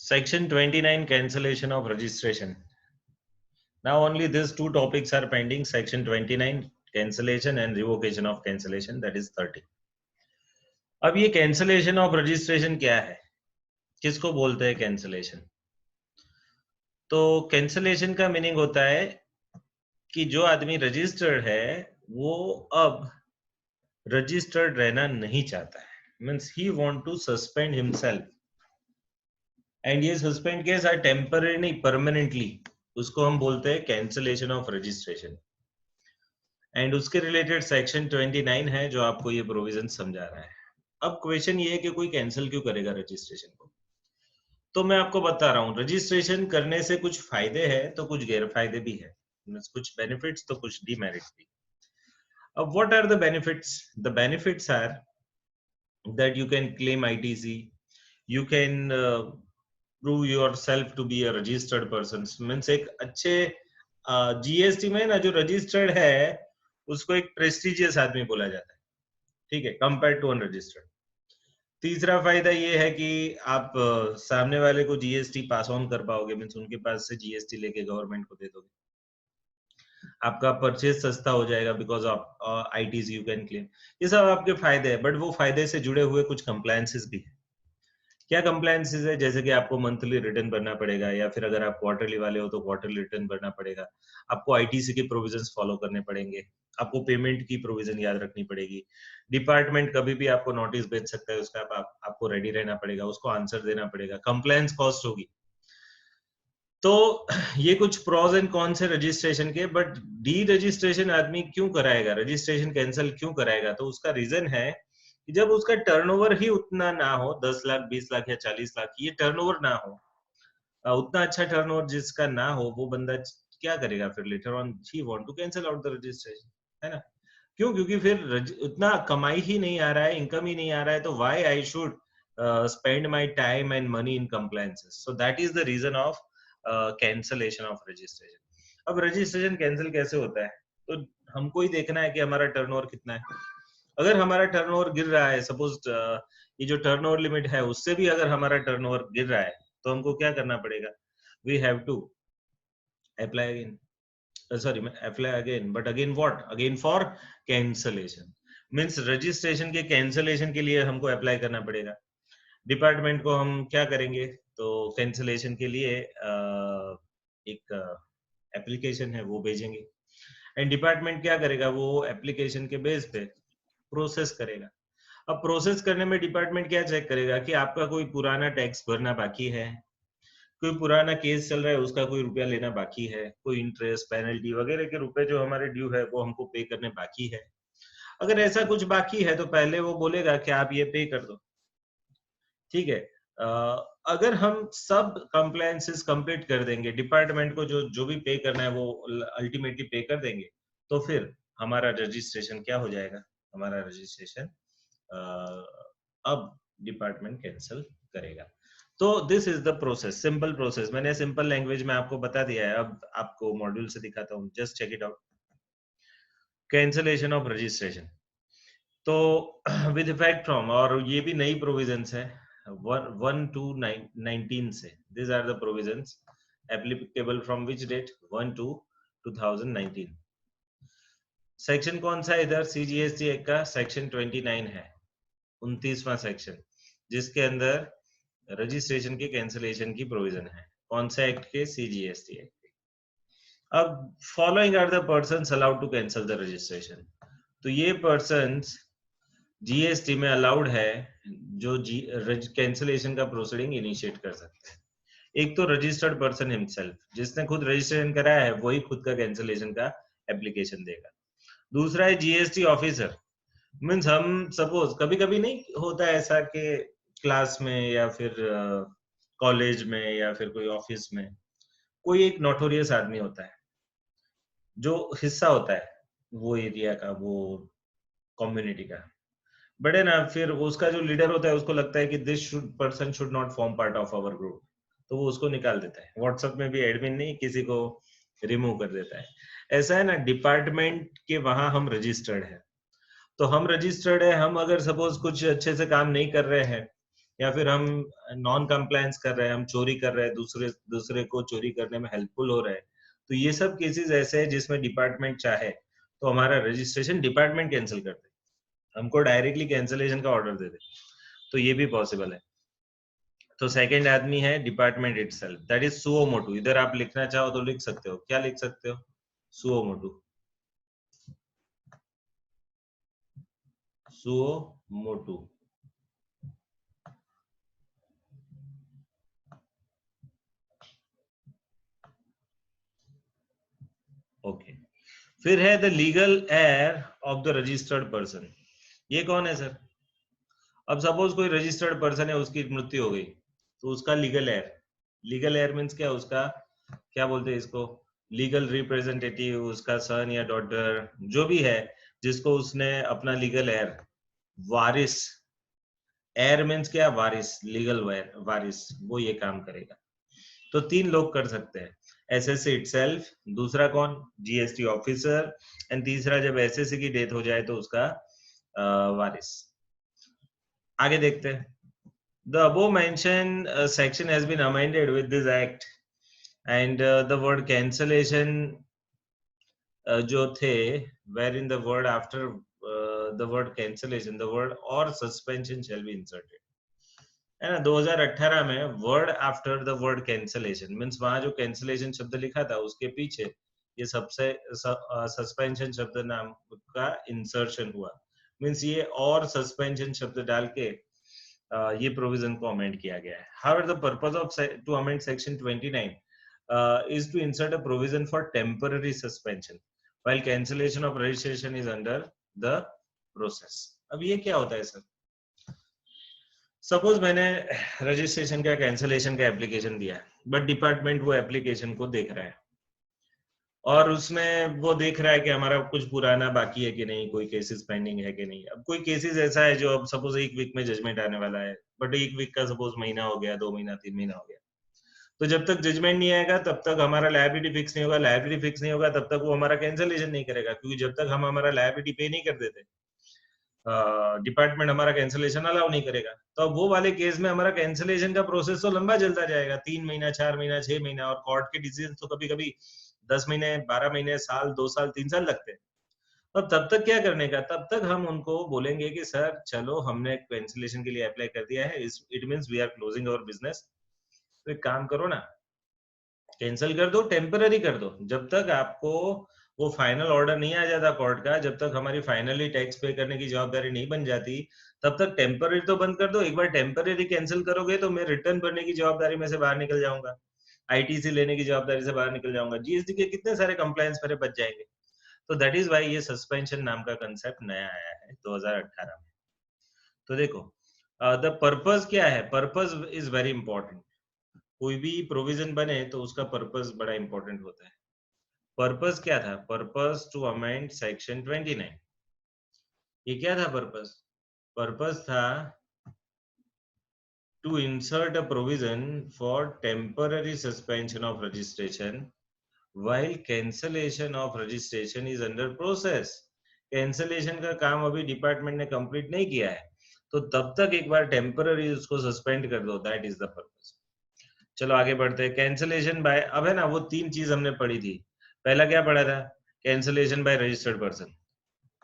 Section 29 cancellation of registration. Now only these two topics are pending, section 29 cancellation and revocation of cancellation, that is 30. अब ये cancellation of registration क्या है, किसको बोलते हैं cancellation? तो cancellation का मीनिंग होता है कि जो आदमी रजिस्टर्ड है वो अब रजिस्टर्ड रहना नहीं चाहता है, means he want to suspend himself, and ये सस्पेंड केस है टेम्पररी नहीं परमानेंटली, उसको हम बोलते हैं कैंसिलेशन ऑफ रजिस्ट्रेशन। एंड उसके रिलेटेड सेक्शन 29 है जो आपको ये प्रोविजन समझा रहा है। अब क्वेश्चन ये है कि कोई कैंसिल क्यों करेगा रजिस्ट्रेशन को, तो मैं आपको बता रहा हूँ रजिस्ट्रेशन करने से कुछ फायदे हैं तो कुछ गैरफायदे भी है, कुछ बेनिफिट्स तो कुछ डिमेरिट्स भी। अब what are the benefits? The benefits are that you can claim ITC, you can prove yourself to be a registered person, means एक अच्छे GST में ना जो रजिस्टर्ड है उसको एक प्रेस्टिजियस आदमी बोला जाता है, ठीक है, कंपेयर टू अनरजिस्टर्ड। तीसरा फायदा ये है कि आप सामने वाले को GST पास ऑन कर पाओगे, मीन्स उनके पास से GST लेके गवर्नमेंट को दे दोगे, आपका परचेज सस्ता हो जाएगा because of ITC you can claim. ये सब आपके फायदे हैं, बट वो फायदे से जुड़े हुए कुछ कंप्लायंसेस भी है। क्या कंप्लायंसेस है? जैसे कि आपको मंथली रिटर्न भरना पड़ेगा, या फिर अगर आप क्वार्टरली वाले हो तो क्वार्टरली रिटर्न भरना पड़ेगा, आपको ITC के प्रोविजंस फॉलो करने पड़ेंगे, आपको पेमेंट की प्रोविजन याद रखनी पड़ेगी, डिपार्टमेंट कभी भी आपको नोटिस भेज सकता है, उसका आपको रेडी रहना पड़ेगा, उसको आंसर देना पड़ेगा, कंप्लायंस कॉस्ट होगी। तो ये कुछ प्रोज एंड कॉन्स है रजिस्ट्रेशन के, बट डी रजिस्ट्रेशन आदमी क्यों कराएगा, रजिस्ट्रेशन कैंसिल क्यों कराएगा? तो उसका रीजन है कि जब उसका टर्नओवर ही उतना ना हो, 10 लाख 20 लाख या 40 लाख, ये टर्नओवर ना हो, उतना अच्छा टर्नओवर जिसका ना हो, वो बंदा क्या करेगा फिर? Later on he want to cancel out the registration, है ना? क्यों? क्योंकि फिर उतना कमाई ही नहीं आ रहा है, इनकम ही नहीं आ रहा है, तो why I should spend my time and money in compliances? So that is the reason of cancellation of registration. अब रजिस्ट्रेशन कैंसिल कैसे होता है? तो हमको ही देखना है कि हमारा टर्नओवर कितना है। अगर हमारा टर्नओवर गिर रहा है, सपोज ये जो टर्नओवर लिमिट है उससे भी अगर हमारा टर्नओवर गिर रहा है, तो हमको क्या करना पड़ेगा? We have to apply again, sorry, apply again, but again what? Again for cancellation, means registration के cancellation के लिए हमको apply करना पड़ेगा। डिपार्टमेंट को हम क्या करेंगे? तो cancellation के लिए एक एप्लीकेशन है वो भेजेंगे, एंड डिपार्टमेंट क्या करेगा? वो एप्लीकेशन के बेस पे प्रोसेस करेगा। अब प्रोसेस करने में डिपार्टमेंट क्या चेक करेगा कि आपका कोई पुराना टैक्स भरना बाकी है, कोई पुराना केस चल रहा है उसका कोई रुपया लेना बाकी है, कोई इंटरेस्ट पेनल्टी वगैरह के रुपए जो हमारे ड्यू है वो हमको पे करने बाकी है। अगर ऐसा कुछ बाकी है तो पहले वो बोलेगा कि आप ये पे कर दो, ठीक है। अगर हम सब कंप्लायंसेस कंप्लीट कर देंगे, डिपार्टमेंट को जो जो भी पे करना है वो अल्टीमेटली पे कर देंगे, तो फिर हमारा रजिस्ट्रेशन क्या हो जाएगा? हमारा रजिस्ट्रेशन अब डिपार्टमेंट कैंसिल करेगा। तो this is the process, simple process. मैंने सिंपल लैंग्वेज में आपको बता दिया है, अब आपको मॉड्यूल से दिखाता हूँ, just check it out. Cancellation of registration, तो विद इफेक्ट फ्रॉम, और ये भी नई प्रोविजंस है 1 to 19 से, this are the provisions applicable from which date? 1 to 2019। Section कौन सा है इधर? CGST एक्ट का सेक्शन 29 है, 29वां सेक्शन, जिसके अंदर रजिस्ट्रेशन के कैंसिलेशन की प्रोविजन है। कौन सा एक्ट के? CGST एक्ट के। अब following are the persons allowed to cancel the registration, तो ये पर्सन्स GST में अलाउड है जो कैंसिलेशन का प्रोसीडिंग इनिशिएट कर सकते हैं। एक तो रजिस्टर्ड पर्सन हिमसेल्फ, जिसने खुद रजिस्ट्रेशन कराया है वही खुद का कैंसिलेशन का एप्लीकेशन देगा। दूसरा है GST ऑफिसर, मीन्स हम सपोज कभी कभी नहीं होता है ऐसा कि क्लास में या फिर कॉलेज में या फिर कोई ऑफिस में कोई एक नोटोरियस आदमी होता है जो हिस्सा होता है वो एरिया का, वो कम्युनिटी का, बट है ना, फिर उसका जो लीडर होता है उसको लगता है कि this person should not form part of our group, तो वो उसको निकाल देता है। व्हाट्सएप में भी एडमिन नहीं, किसी को रिमूव कर देता है। ऐसा है ना, डिपार्टमेंट के वहां हम रजिस्टर्ड है, तो हम रजिस्टर्ड है, हम अगर सपोज कुछ अच्छे से काम नहीं कर रहे हैं या फिर हम नॉन कंप्लायंस कर रहे हैं, हम चोरी कर रहे हैं, दूसरे को चोरी करने में हेल्पफुल हो रहे हैं, तो ये सब केसेस ऐसे हैं जिसमें डिपार्टमेंट चाहे तो हमारा रजिस्ट्रेशन डिपार्टमेंट कैंसिल कर दे, हमको डायरेक्टली कैंसिलेशन का ऑर्डर दे दे, तो ये भी पॉसिबल है। तो सेकंड आदमी है department itself, that is suo motu. इधर आप लिखना चाहो तो लिख सकते हो, क्या लिख सकते हो? Suo motu, suo motu. Okay, फिर है the legal heir of the registered person. ये कौन है सर? अब सपोज कोई रजिस्टर्ड पर्सन है, उसकी मृत्यु हो गई, तो उसका legal heir, legal heir means क्या? उसका क्या बोलते हैं इसको? लीगल रिप्रेजेंटेटिव, उसका सन या डॉटर जो भी है, जिसको उसने अपना लीगल हेयर, वारिस, एयर मीन्स क्या? वारिस, लीगल वारिस, वो ये काम करेगा। तो 3 लोग कर सकते हैं, एसएससी इटसेल्फ, दूसरा कौन? जीएसटी ऑफिसर, एंड तीसरा जब एसएससी की डेथ हो जाए तो उसका वारिस। आगे देखते हैं। The above mentioned section has been amended with this act, and the word cancellation जो थे, wherein the word after the word cancellation, the word or suspension shall be inserted. है ना? 2018 में word after the word cancellation means वहां जो cancellation शब्द लिखा था उसके पीछे ये सबसे सस्पेंशन शब्द नाम का इंसर्शन हुआ, मीन्स ये और सस्पेंशन शब्द डाल के ये प्रोविजन को अमेंड किया गया है। However, the purpose of to amend section 29 is to insert a provision for temporary suspension while cancellation of registration is under the process. अब ये क्या होता है सर? सपोज मैंने रजिस्ट्रेशन का कैंसलेशन का एप्लीकेशन दिया, बट डिपार्टमेंट वो एप्लीकेशन को देख रहा है और उसमें वो देख रहा है कि हमारा कुछ पुराना बाकी है कि नहीं, कोई केसेस पेंडिंग है कि नहीं। अब कोई केसेस ऐसा है जो अब सपोज 1 वीक में जजमेंट आने वाला है, बट 1 वीक का सपोज महीना हो गया, 2 महीना, 3 महीना हो गया, तो जब तक जजमेंट नहीं आएगा तब तक हमारा लायबिलिटी फिक्स नहीं होगा, लायबिलिटी फिक्स नहीं होगा तब तक वो हमारा कैंसलेशन नहीं करेगा, क्योंकि जब तक हम हमारा लायबिलिटी पे नहीं कर देते डिपार्टमेंट हमारा कैंसलेशन अलाउ नहीं करेगा। तो अब वो वाले केस में हमारा कैंसलेशन का प्रोसेस तो लंबा चलता जाएगा, 3 महीना, 4 महीना, 6 महीना, और कोर्ट के डिसीजन तो कभी कभी 10 महीने, 12 महीने, साल, 2 साल, 3 साल लगते हैं। तो तब तक क्या करने का? तब तक हम उनको बोलेंगे कि सर चलो हमने कैंसलेशन के लिए अप्लाई कर दिया है, it means we are closing our business, तो एक काम करो ना, कैंसिल कर दो, टेम्पररी कर दो, जब तक आपको वो फाइनल ऑर्डर नहीं आ जाता कोर्ट का, जब तक हमारी फाइनली टैक्स पे करने की जवाबदारी नहीं बन जाती, तब तक टेम्पररी तो बंद कर दो। एक बार टेम्पररी कैंसिल करोगे तो मैं रिटर्न भरने की जवाबदारी में से बाहर निकल जाऊंगा, आईटीसी लेने की जवाबदारी से बाहर निकल जाऊंगा, जीएसटी के कितने सारे कंप्लायंस मेरे बच जाएंगे। तो दैट इज वाई ये सस्पेंशन नाम का कंसेप्ट नया आया है 2018 में। तो देखो द पर्पस क्या है? Purpose is very important. कोई भी प्रोविजन बने तो उसका पर्पस बड़ा इंपॉर्टेंट होता है। पर्पस क्या था? Purpose to amend section 29। ये क्या था पर्पस? पर्पस था to insert a provision for temporary suspension of registration while cancellation of registration is under process। Cancellation का काम अभी डिपार्टमेंट ने कंप्लीट नहीं किया है, तो तब तक एक बार टेम्पररी उसको सस्पेंड कर दो, दैट इज द पर्पस। चलो आगे बढ़ते हैं। कैंसलेशन बाय, अब है ना वो 3 चीज हमने पढ़ी थी। पहला क्या पढ़ा था? Cancellation by registered person.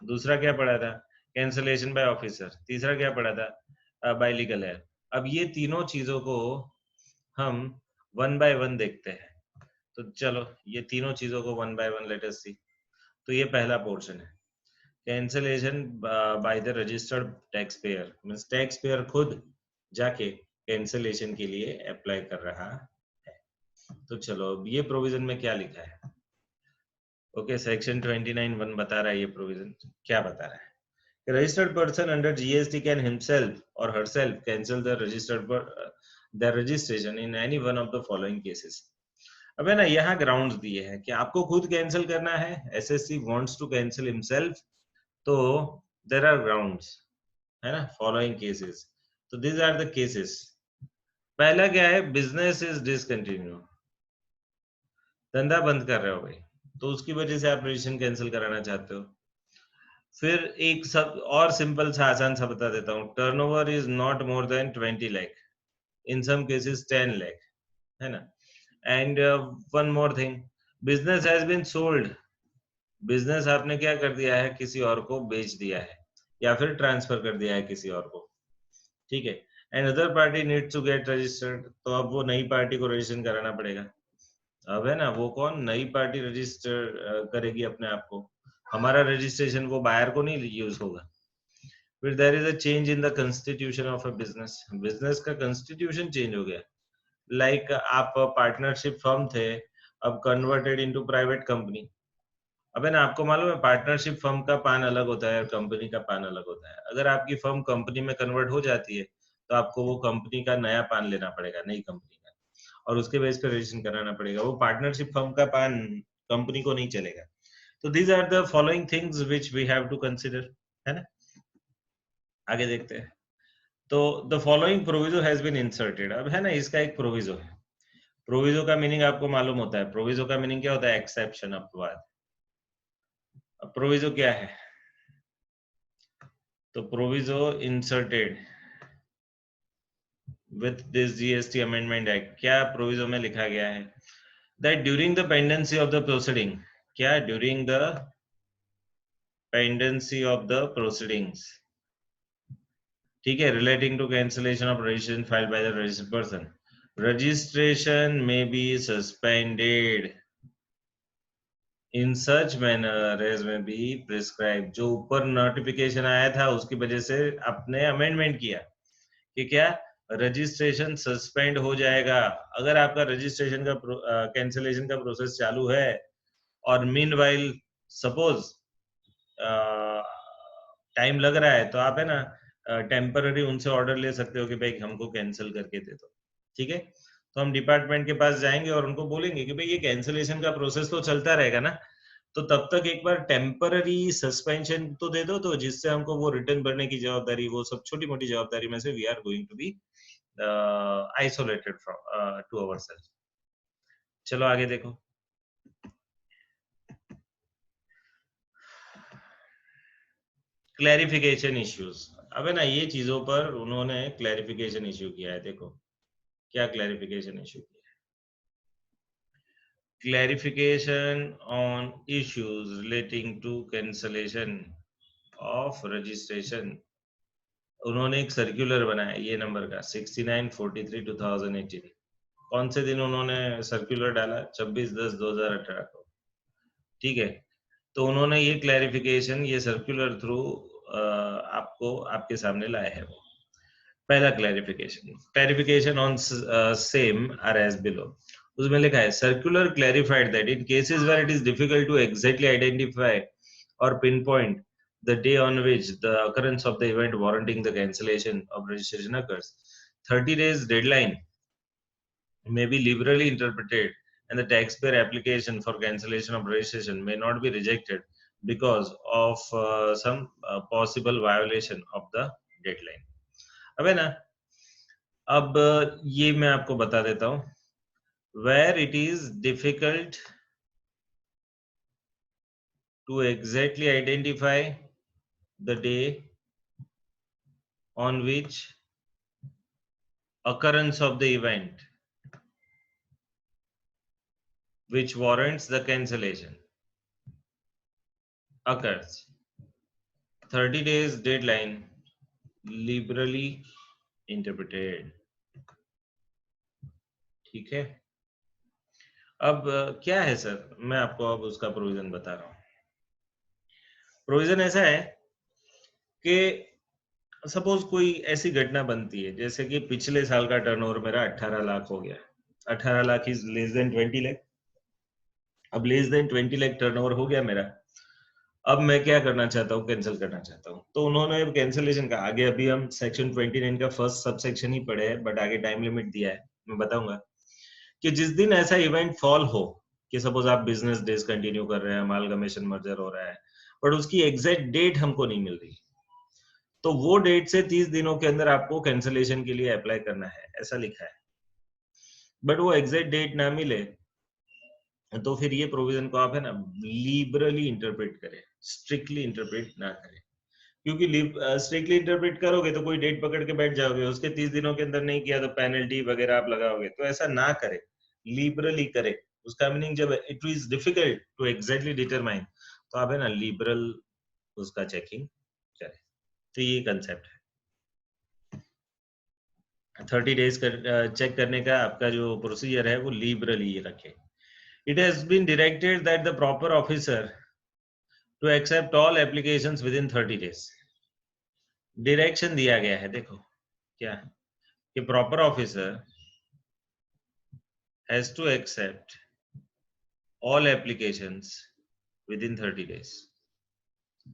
दूसरा क्या पढ़ा था? Cancellation by officer. तीसरा क्या पढ़ा था? By legal heir. अब ये तीनों चीजों को हम वन बाय वन देखते हैं, तो चलो ये तीनों चीजों को one by one let us see. तो ये पहला पोर्शन है, cancellation by the registered taxpayer, means taxpayer खुद जाके कैंसलेशन के लिए अप्लाई कर रहा है। तो चलो अब ये प्रोविजन में क्या लिखा है? ओके, सेक्शन 29(1) बता रहा है, ये प्रोविजन क्या बता रहा है? Registered person under GST can himself or herself cancel their registration in any one of the following cases। अब है ना यहाँ ग्राउंड्स दिए हैं कि आपको खुद कैंसिल करना है, SSC wants to cancel himself, तो देयर आर ग्राउंड्स, है ना, फॉलोइंग केसेस। तो दीज आर द केसेस। पहला क्या है? बिजनेस इज डिसकंटिन्यू, धंधा बंद कर रहे हो भाई, तो उसकी वजह से आप रजिस्ट्रेशन कैंसिल कराना चाहते हो। फिर एक सब और सिंपल सा आसान सा बता देता हूँ, turnover is not more than 20 lakh, in some cases 10 lakh, है ना। And one more thing, business has been sold, business आपने क्या कर दिया है, किसी और को बेच दिया है या फिर ट्रांसफर कर दिया है किसी और को, ठीक है। And other party needs to get registered, तो अब वो नई पार्टी को रजिस्ट्रेशन कराना पड़ेगा। अब है ना, वो कौन, नई पार्टी रजिस्टर करेगी अपने आप को, हमारा रजिस्ट्रेशन वो बायर को नहीं यूज होगा। फिर there is a change in the constitution of a business, business का कॉन्स्टिट्यूशन चेंज हो गया। लाइक आप पार्टनरशिप फर्म थे, अब कन्वर्टेड इनटू प्राइवेट कंपनी। अब है ना, आपको मालूम है पार्टनरशिप फर्म का पान अलग होता है और कंपनी का पान अलग होता है। अगर आपकी फर्म कंपनी में कन्वर्ट हो जाती है तो आपको वो कंपनी का नया पान लेना पड़ेगा, नई कंपनी का, और उसके बेस पे रजिस्ट्रेशन कराना पड़ेगा। वो पार्टनरशिप फर्म का पान कंपनी को नहीं चलेगा। तो these are the following things which we have to consider, है ना। आगे देखते हैं। तो the following proviso has been inserted, अब है ना, इसका एक प्रोविजो है। प्रोविजो का मीनिंग आपको मालूम होता है, प्रोविजो का मीनिंग क्या होता है, एक्सेप्शन, अपवाद। अब प्रोविजो क्या है, तो proviso inserted with this GST amendment act, क्या प्रोविजो में लिखा गया है, that during the pendency of the proceeding, क्या during the pendency of the proceedings, ठीक है, relating to cancellation of registration filed by the registered person, registration may be suspended in such manner as may be prescribe. जो ऊपर notification आया था उसकी वजह से आपने अमेंडमेंट किया कि क्या, रजिस्ट्रेशन सस्पेंड हो जाएगा अगर आपका रजिस्ट्रेशन का कैंसिलेशन का प्रोसेस चालू है, और मीनवाइल सपोज टाइम लग रहा है, तो आप है ना टेम्पररी उनसे ऑर्डर ले सकते हो कि भाई हमको कैंसिल करके दे दो, ठीक है। तो हम डिपार्टमेंट के पास जाएंगे और उनको बोलेंगे कि भाई ये कैंसिलेशन का प्रोसेस तो चलता रहेगा ना, तो तब तक एक बार टेम्पररी सस्पेंशन तो दे दो, तो जिससे हमको वो रिटर्न भरने की जवाबदारी, वो सब छोटी मोटी जवाबदारी में से we are going to be isolated from to ourself. चलो आगे देखो। क्लैरिफिकेशन इश्यूज, अब है ना, ये चीजों पर उन्होंने क्लैरिफिकेशन इश्यू किया है। देखो क्या क्लैरिफिकेशन इश्यू किया है, clarification on issues relating to cancellation of registration. उन्होंने एक सर्कुलर बनाया ये नंबर का 6943/2018। कौन से दिन उन्होंने सर्कुलर डाला, 26/10/2018 को, ठीक है। तो उन्होंने ये क्लैरिफिकेशन, ये सर्कुलर थ्रू आपको आपके सामने लाया है। वो पहला clarification on same are as below. उसमें लिखा है, circular clarified that in cases where it is difficult to exactly identify और pinpoint the day on which the occurrence of the event warranting the cancellation of registration occurs, 30 days deadline may be liberally interpreted, and the taxpayer application for cancellation of registration may not be rejected because of some possible violation of the deadline। अब है ना, अब ये मैं आपको बता देता हूं, where it is difficult to exactly identify the day on which occurrence of the event which warrants the cancellation occurs, 30 days deadline liberally interpreted, ठीक है। अब क्या है सर, मैं आपको अब उसका प्रोविजन बता रहा हूं। प्रोविजन ऐसा है कि सपोज कोई ऐसी घटना बनती है, जैसे कि पिछले साल का टर्नओवर मेरा 18 लाख हो गया, 18 lakh is less than 20 lakh. अब लेस देन 20 लाख टर्नओवर हो गया मेरा, अब मैं क्या करना चाहता हूँ, कैंसिल करना चाहता हूँ। तो उन्होंने कैंसिलेशन का, आगे अभी हम सेक्शन 29 का फर्स्ट सब सेक्शन ही पढ़े हैं, बट आगे टाइम लिमिट दिया है, मैं बताऊंगा कि जिस दिन ऐसा इवेंट फॉल हो कि सपोज आप बिजनेस डेज कंटिन्यू कर रहे हैं, अमालगमेशन मर्जर हो रहा है, बट उसकी एग्जैक्ट डेट हमको नहीं मिल रही, तो वो डेट से 30 दिनों के अंदर आपको कैंसिलेशन के लिए अप्लाई करना है, ऐसा लिखा है। बट वो एग्जैक्ट डेट ना मिले तो फिर ये प्रोविजन को आप है ना लिबरली इंटरप्रेट करें, स्ट्रिक्टली इंटरप्रेट ना करें, क्योंकि स्ट्रिक्टली इंटरप्रेट करोगे तो कोई डेट पकड़ के बैठ जाओगे, उसके 30 दिनों के अंदर नहीं किया तो पेनल्टी वगैरह आप लगाओगे, तो ऐसा ना करें, लिबरली करे। उसका मीनिंग जब it is difficult to exactly determine, तो आप है ना लिबरल उसका चेकिंग करें। तो ये कंसेप्ट है 30 डेज चेक करने का। आपका जो प्रोसीजर है वो लिबरली रखें। It has been directed that the proper officer to accept all applications within 30 days. Direction दिया गया है, देखो क्या है कि proper officer has to accept all applications within 30 days.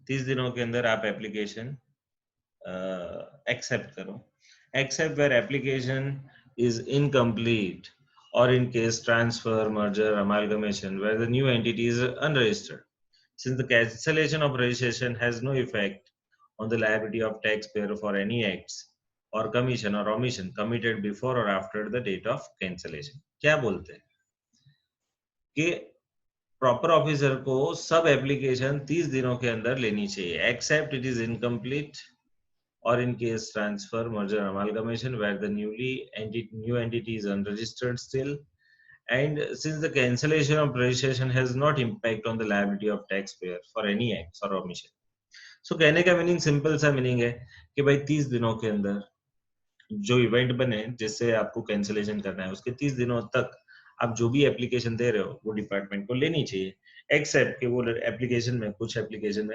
30 दिनों के अंदर आप एप्लीकेशन एक्सेप्ट करो, except where application is incomplete or in case transfer, merger, amalgamation where the new entity is unregistered. Since the cancellation of registration has no effect on the liability of taxpayer for any acts or commission or omission committed before or after the date of cancellation. क्या बोलते हैं कि proper officer को सब application 30 दिनों के अंदर लेनी चाहिए, एक्सेप्ट इट इज इनकम्प्लीट और in case transfer, merger, amalgamation where the new entity is unregistered still, and since the cancellation of registration has not impact on the liability of taxpayer for any acts or omission. So कहने का meaning simple सा meaning है कि भाई 30 दिनों के अंदर जो इवेंट बने जिससे आपको कैंसिलेशन करना है, उसके 30 दिनों तक आप जो भी एप्लीकेशन दे रहे हो वो डिपार्टमेंट को लेनी चाहिए, एक्सेप्ट कि वो एप्लीकेशन में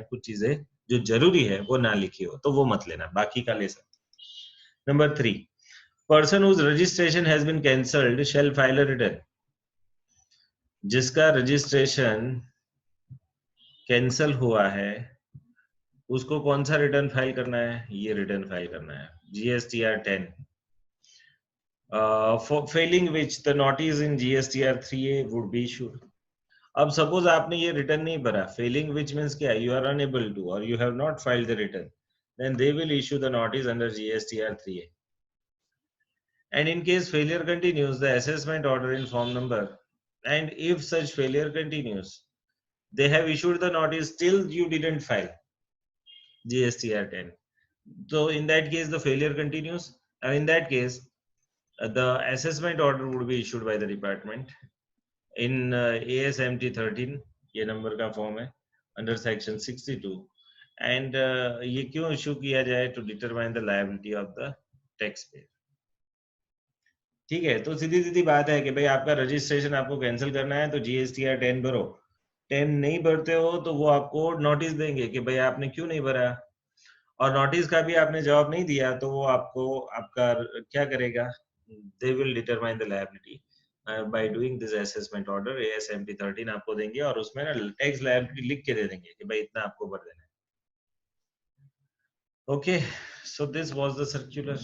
कुछ चीजें जो जरूरी है वो ना लिखी हो तो वो मत लेना, बाकी का ले सकते। Number 3, person whose registration has been cancelled shall file a return. जिसका रजिस्ट्रेशन कैंसल हुआ है उसको कौन सा रिटर्न फाइल करना है? ये रिटर्न फाइल करना है GSTR 10, for failing which the notice in GSTR 3A would be issued. अब सपोज आपने ये रिटर्न नहीं भरा, फेलिंग विच मीन्स क्या, यू आर अनेबल टू और you have not filed the return, then they will issue the notice under GSTR 3A. And in case failure continues, the assessment order in form number, and if such failure continues, they have issued the notice still you didn't file GSTR 10. So in that case the failure continues, and in that case the assessment order would be issued by the department in ASMT 13, ये number का form है, under section 62, and ये क्यों issue किया जाए? To determine the liability of the taxpayer. ठीक है, तो सीधी सीधी बात है कि भाई आपका रजिस्ट्रेशन आपको कैंसिल करना है तो GSTR 10 भरो, 10 नहीं भरते हो तो वो आपको नोटिस देंगे कि भाई आपने क्यों नहीं भरा, और नोटिस का भी आपने जवाब नहीं दिया तो वो आपको आपका क्या करेगा, they will determine the liability by doing this assessment order. ASMT 13 आपको देंगे और उसमें ना टैक्स लायबिलिटी लिख के दे देंगे कि भाई इतना आपको भर देना है। Okay, so this was the circular.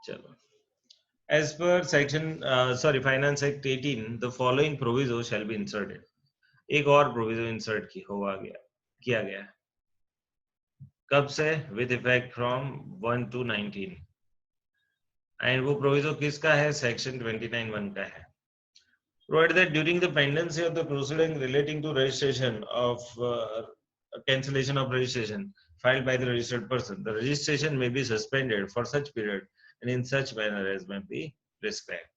चलो, as per section Finance Act 18, the following proviso shall be inserted. एक और प्रोविजो इंसर्ट की हुआ गया किया गया, कब से? With effect from 1 to 19, and वो प्रोविजो किसका है? सेक्शन 29(1) का है। Provided that during the pendency of the proceeding relating to registration of cancellation of registration filed by the registered person, the registration may be suspended for such period and in such manner as may be prescribed.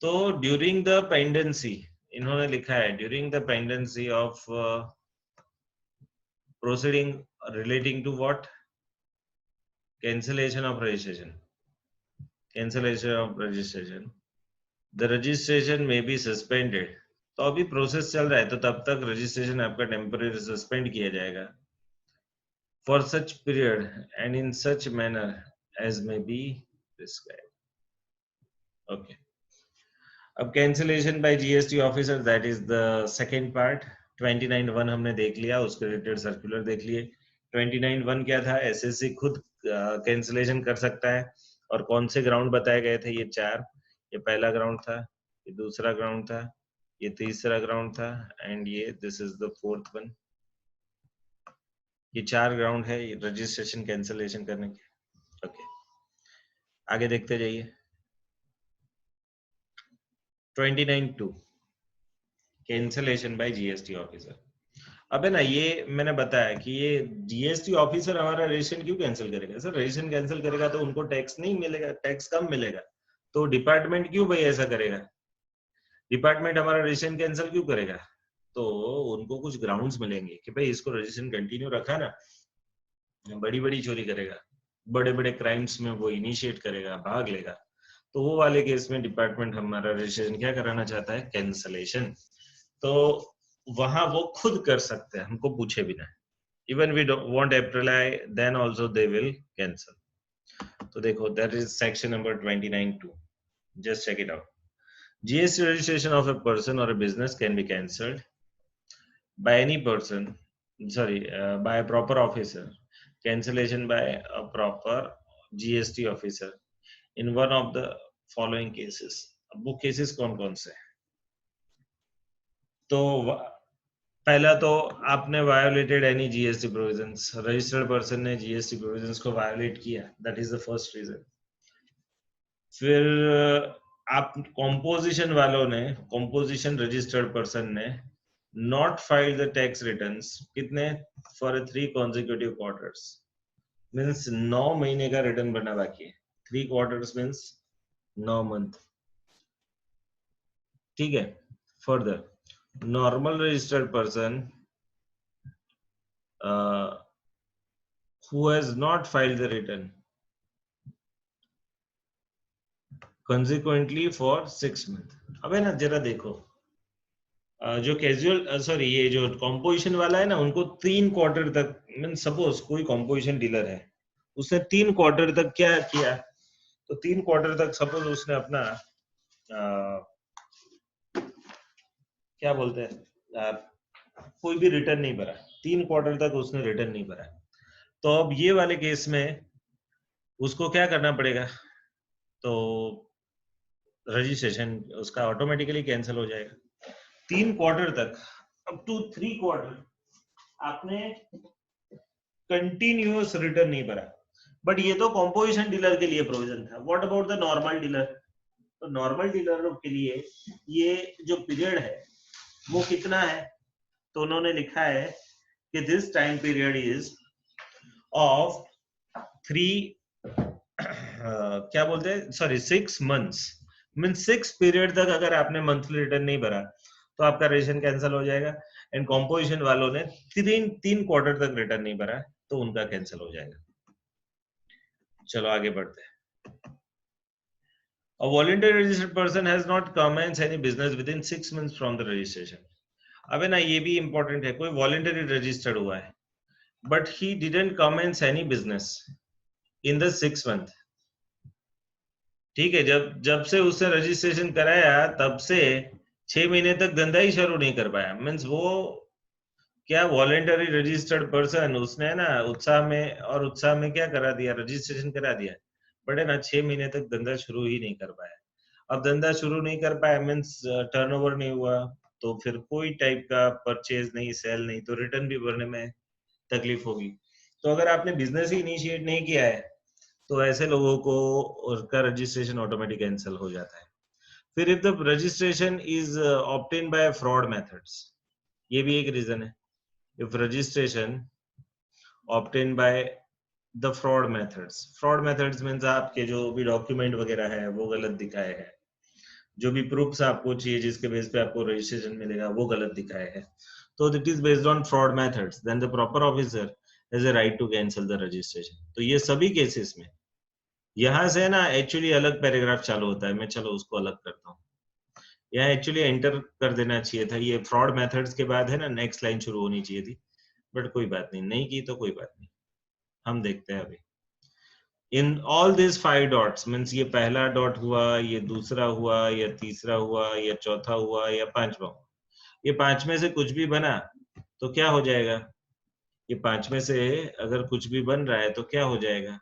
तो during the pendency, इन्होंने लिखा है during the pendency of proceeding relating to what? Cancellation of registration. Cancellation of registration. The registration may be suspended. तो अभी process चल रहा है तो तब तक रजिस्ट्रेशन आपका टेम्पररी सस्पेंड किया जाएगा, for such period and in such manner as may be prescribed. Okay, अब cancellation by GST officer, that is the second part. 29(1) हमने देख लिया, उसके रिलेटेड सर्कुलर देख लिए। 29(1) क्या था? एसएससी खुद कैंसिलेशन कर सकता है, और कौन से ग्राउंड बताए गए थे? ये 4। ये पहला ग्राउंड था, ये दूसरा ग्राउंड था, ये तीसरा ग्राउंड था, एंड ये this is the fourth one. ये 4 ग्राउंड है रजिस्ट्रेशन कैंसिलेशन करने के। ओके, आगे देखते जाइए। 29(2) कैंसलेशन बाय जीएसटी ऑफिसर। अबे ना, ये मैंने बताया कि ये जीएसटी ऑफिसर हमारा रजिस्ट्रेशन क्यों कैंसिल करेगा सर? रजिस्ट्रेशन कैंसिल करेगा तो उनको टैक्स नहीं मिलेगा, टैक्स कम मिलेगा, तो डिपार्टमेंट क्यों भाई ऐसा करेगा? डिपार्टमेंट हमारा रजिस्ट्रेशन कैंसिल क्यों करेगा? तो उनको कुछ ग्राउंड्स मिलेंगे कि भाई इसको रजिस्ट्रेशन कंटिन्यू रखा ना, बड़ी बड़ी चोरी करेगा, बड़े बड़े क्राइम्स में वो इनिशिएट करेगा, भाग लेगा, तो वो वाले केस में डिपार्टमेंट हमारा रजिस्ट्रेशन क्या कराना चाहता है? कैंसलेशन। तो वहां वो खुद कर सकते हैं, हमको पूछे बिना। Even we want apply, then also they will cancel. तो देखो, that is section number 29(2). Just check it out. GST registration of a person or a business can be cancelled by any person, sorry, by a proper officer. Cancellation by a proper GST officer in one of the following cases. अब वो cases कौन कौन से? तो पहला तो आपने violated any GST provisions, registered person ने जीएसटी प्रोविजंस को वायोलेट किया, that is the first reason. फिर आप कॉम्पोजिशन वालों ने, कॉम्पोजिशन रजिस्टर्ड पर्सन ने not filed the tax returns, कितने? फॉर 3 consecutive quarters, मीन्स 9 महीने का रिटर्न भरना बाकी है। 3 quarters मीन्स 9 month, ठीक है। Further, normal registered person who has not filed the return consequently for 6 months। अबे ना जरा देखो, जो कैजुअल, सॉरी, ये जो कॉम्पोजिशन वाला है ना, उनको 3 क्वार्टर तक, मीन सपोज कोई कॉम्पोजिशन डीलर है, उसने 3 क्वार्टर तक क्या किया? तो 3 क्वार्टर तक सपोज उसने अपना क्या बोलते हैं, कोई भी रिटर्न नहीं भरा, 3 क्वार्टर तक उसने रिटर्न नहीं भरा, तो अब ये वाले केस में उसको क्या करना पड़ेगा? तो रजिस्ट्रेशन उसका ऑटोमेटिकली कैंसिल हो जाएगा। 3 क्वार्टर तक, अप टू 3 क्वार्टर आपने कंटिन्यूअस रिटर्न नहीं भरा। बट ये तो कॉम्पोजिशन डीलर के लिए प्रोविजन था। What about the normal dealer? तो नॉर्मल डीलरों के लिए ये जो पीरियड है वो कितना है? तो उन्होंने लिखा है कि this time period is of 3 क्या बोलते हैं, सॉरी, 6 months, मीन 6 पीरियड तक अगर आपने मंथली रिटर्न नहीं भरा तो आपका रजिस्ट्रेशन कैंसिल हो जाएगा। एंड कॉम्पोजिशन वालों ने 3 क्वार्टर तक रिटर्न नहीं भरा तो उनका कैंसिल हो जाएगा। चलो आगे बढ़ते हैं। A voluntary registered person has not commenced any business within 6 months from the registration। अबे ना, ये भी इंपॉर्टेंट है। कोई वॉलंटरी रजिस्टर्ड हुआ है but he didn't commence any business in the 6 month, ठीक है। जब से उसने रजिस्ट्रेशन कराया तब से 6 महीने तक धंधा ही शुरू नहीं कर पाया। मीन्स वो क्या, वॉलंटरी रजिस्टर्ड पर्सन, उसने ना उत्साह में क्या करा दिया? रजिस्ट्रेशन करा दिया, बट है ना 6 महीने तक धंधा शुरू ही नहीं कर पाया। अब धंधा शुरू नहीं कर पाया मीन्स टर्नओवर नहीं हुआ, तो फिर कोई टाइप का परचेज नहीं, सेल नहीं, तो रिटर्न भी भरने में तकलीफ होगी। तो अगर आपने बिजनेस ही इनिशिएट नहीं किया है तो ऐसे लोगों को उसका रजिस्ट्रेशन ऑटोमेटिक कैंसिल हो जाता है। फिर if the registration is obtain bye fraud methods, ये भी एक रीजन है। If registration obtain by the fraud methods means आपके जो भी डॉक्यूमेंट वगैरह है वो गलत दिखाए हैं, जो भी प्रूफ्स आपको चाहिए जिसके बेस पे आपको रजिस्ट्रेशन मिलेगा वो गलत दिखाए हैं, तो it is based on fraud methods, then the proper officer has a right to cancel the registration. तो ये सभी केसेस में यहाँ से ना एक्चुअली अलग पैराग्राफ चालू होता है। मैं चलो उसको अलग करता हूँ। यहाँ एक्चुअली एंटर कर देना चाहिए था, ये फ्रॉड मेथड्स के बाद है ना नेक्स्ट लाइन शुरू होनी चाहिए थी, बट कोई बात नहीं, नहीं की तो कोई बात नहीं, हम देखते हैं अभी। In all this 5 dots means ये पहला डॉट हुआ, ये दूसरा हुआ, या तीसरा हुआ, या चौथा हुआ, या पांचवा हुआ, ये 5 में से कुछ भी बना तो क्या हो जाएगा? ये 5 में से अगर कुछ भी बन रहा है तो क्या हो जाएगा?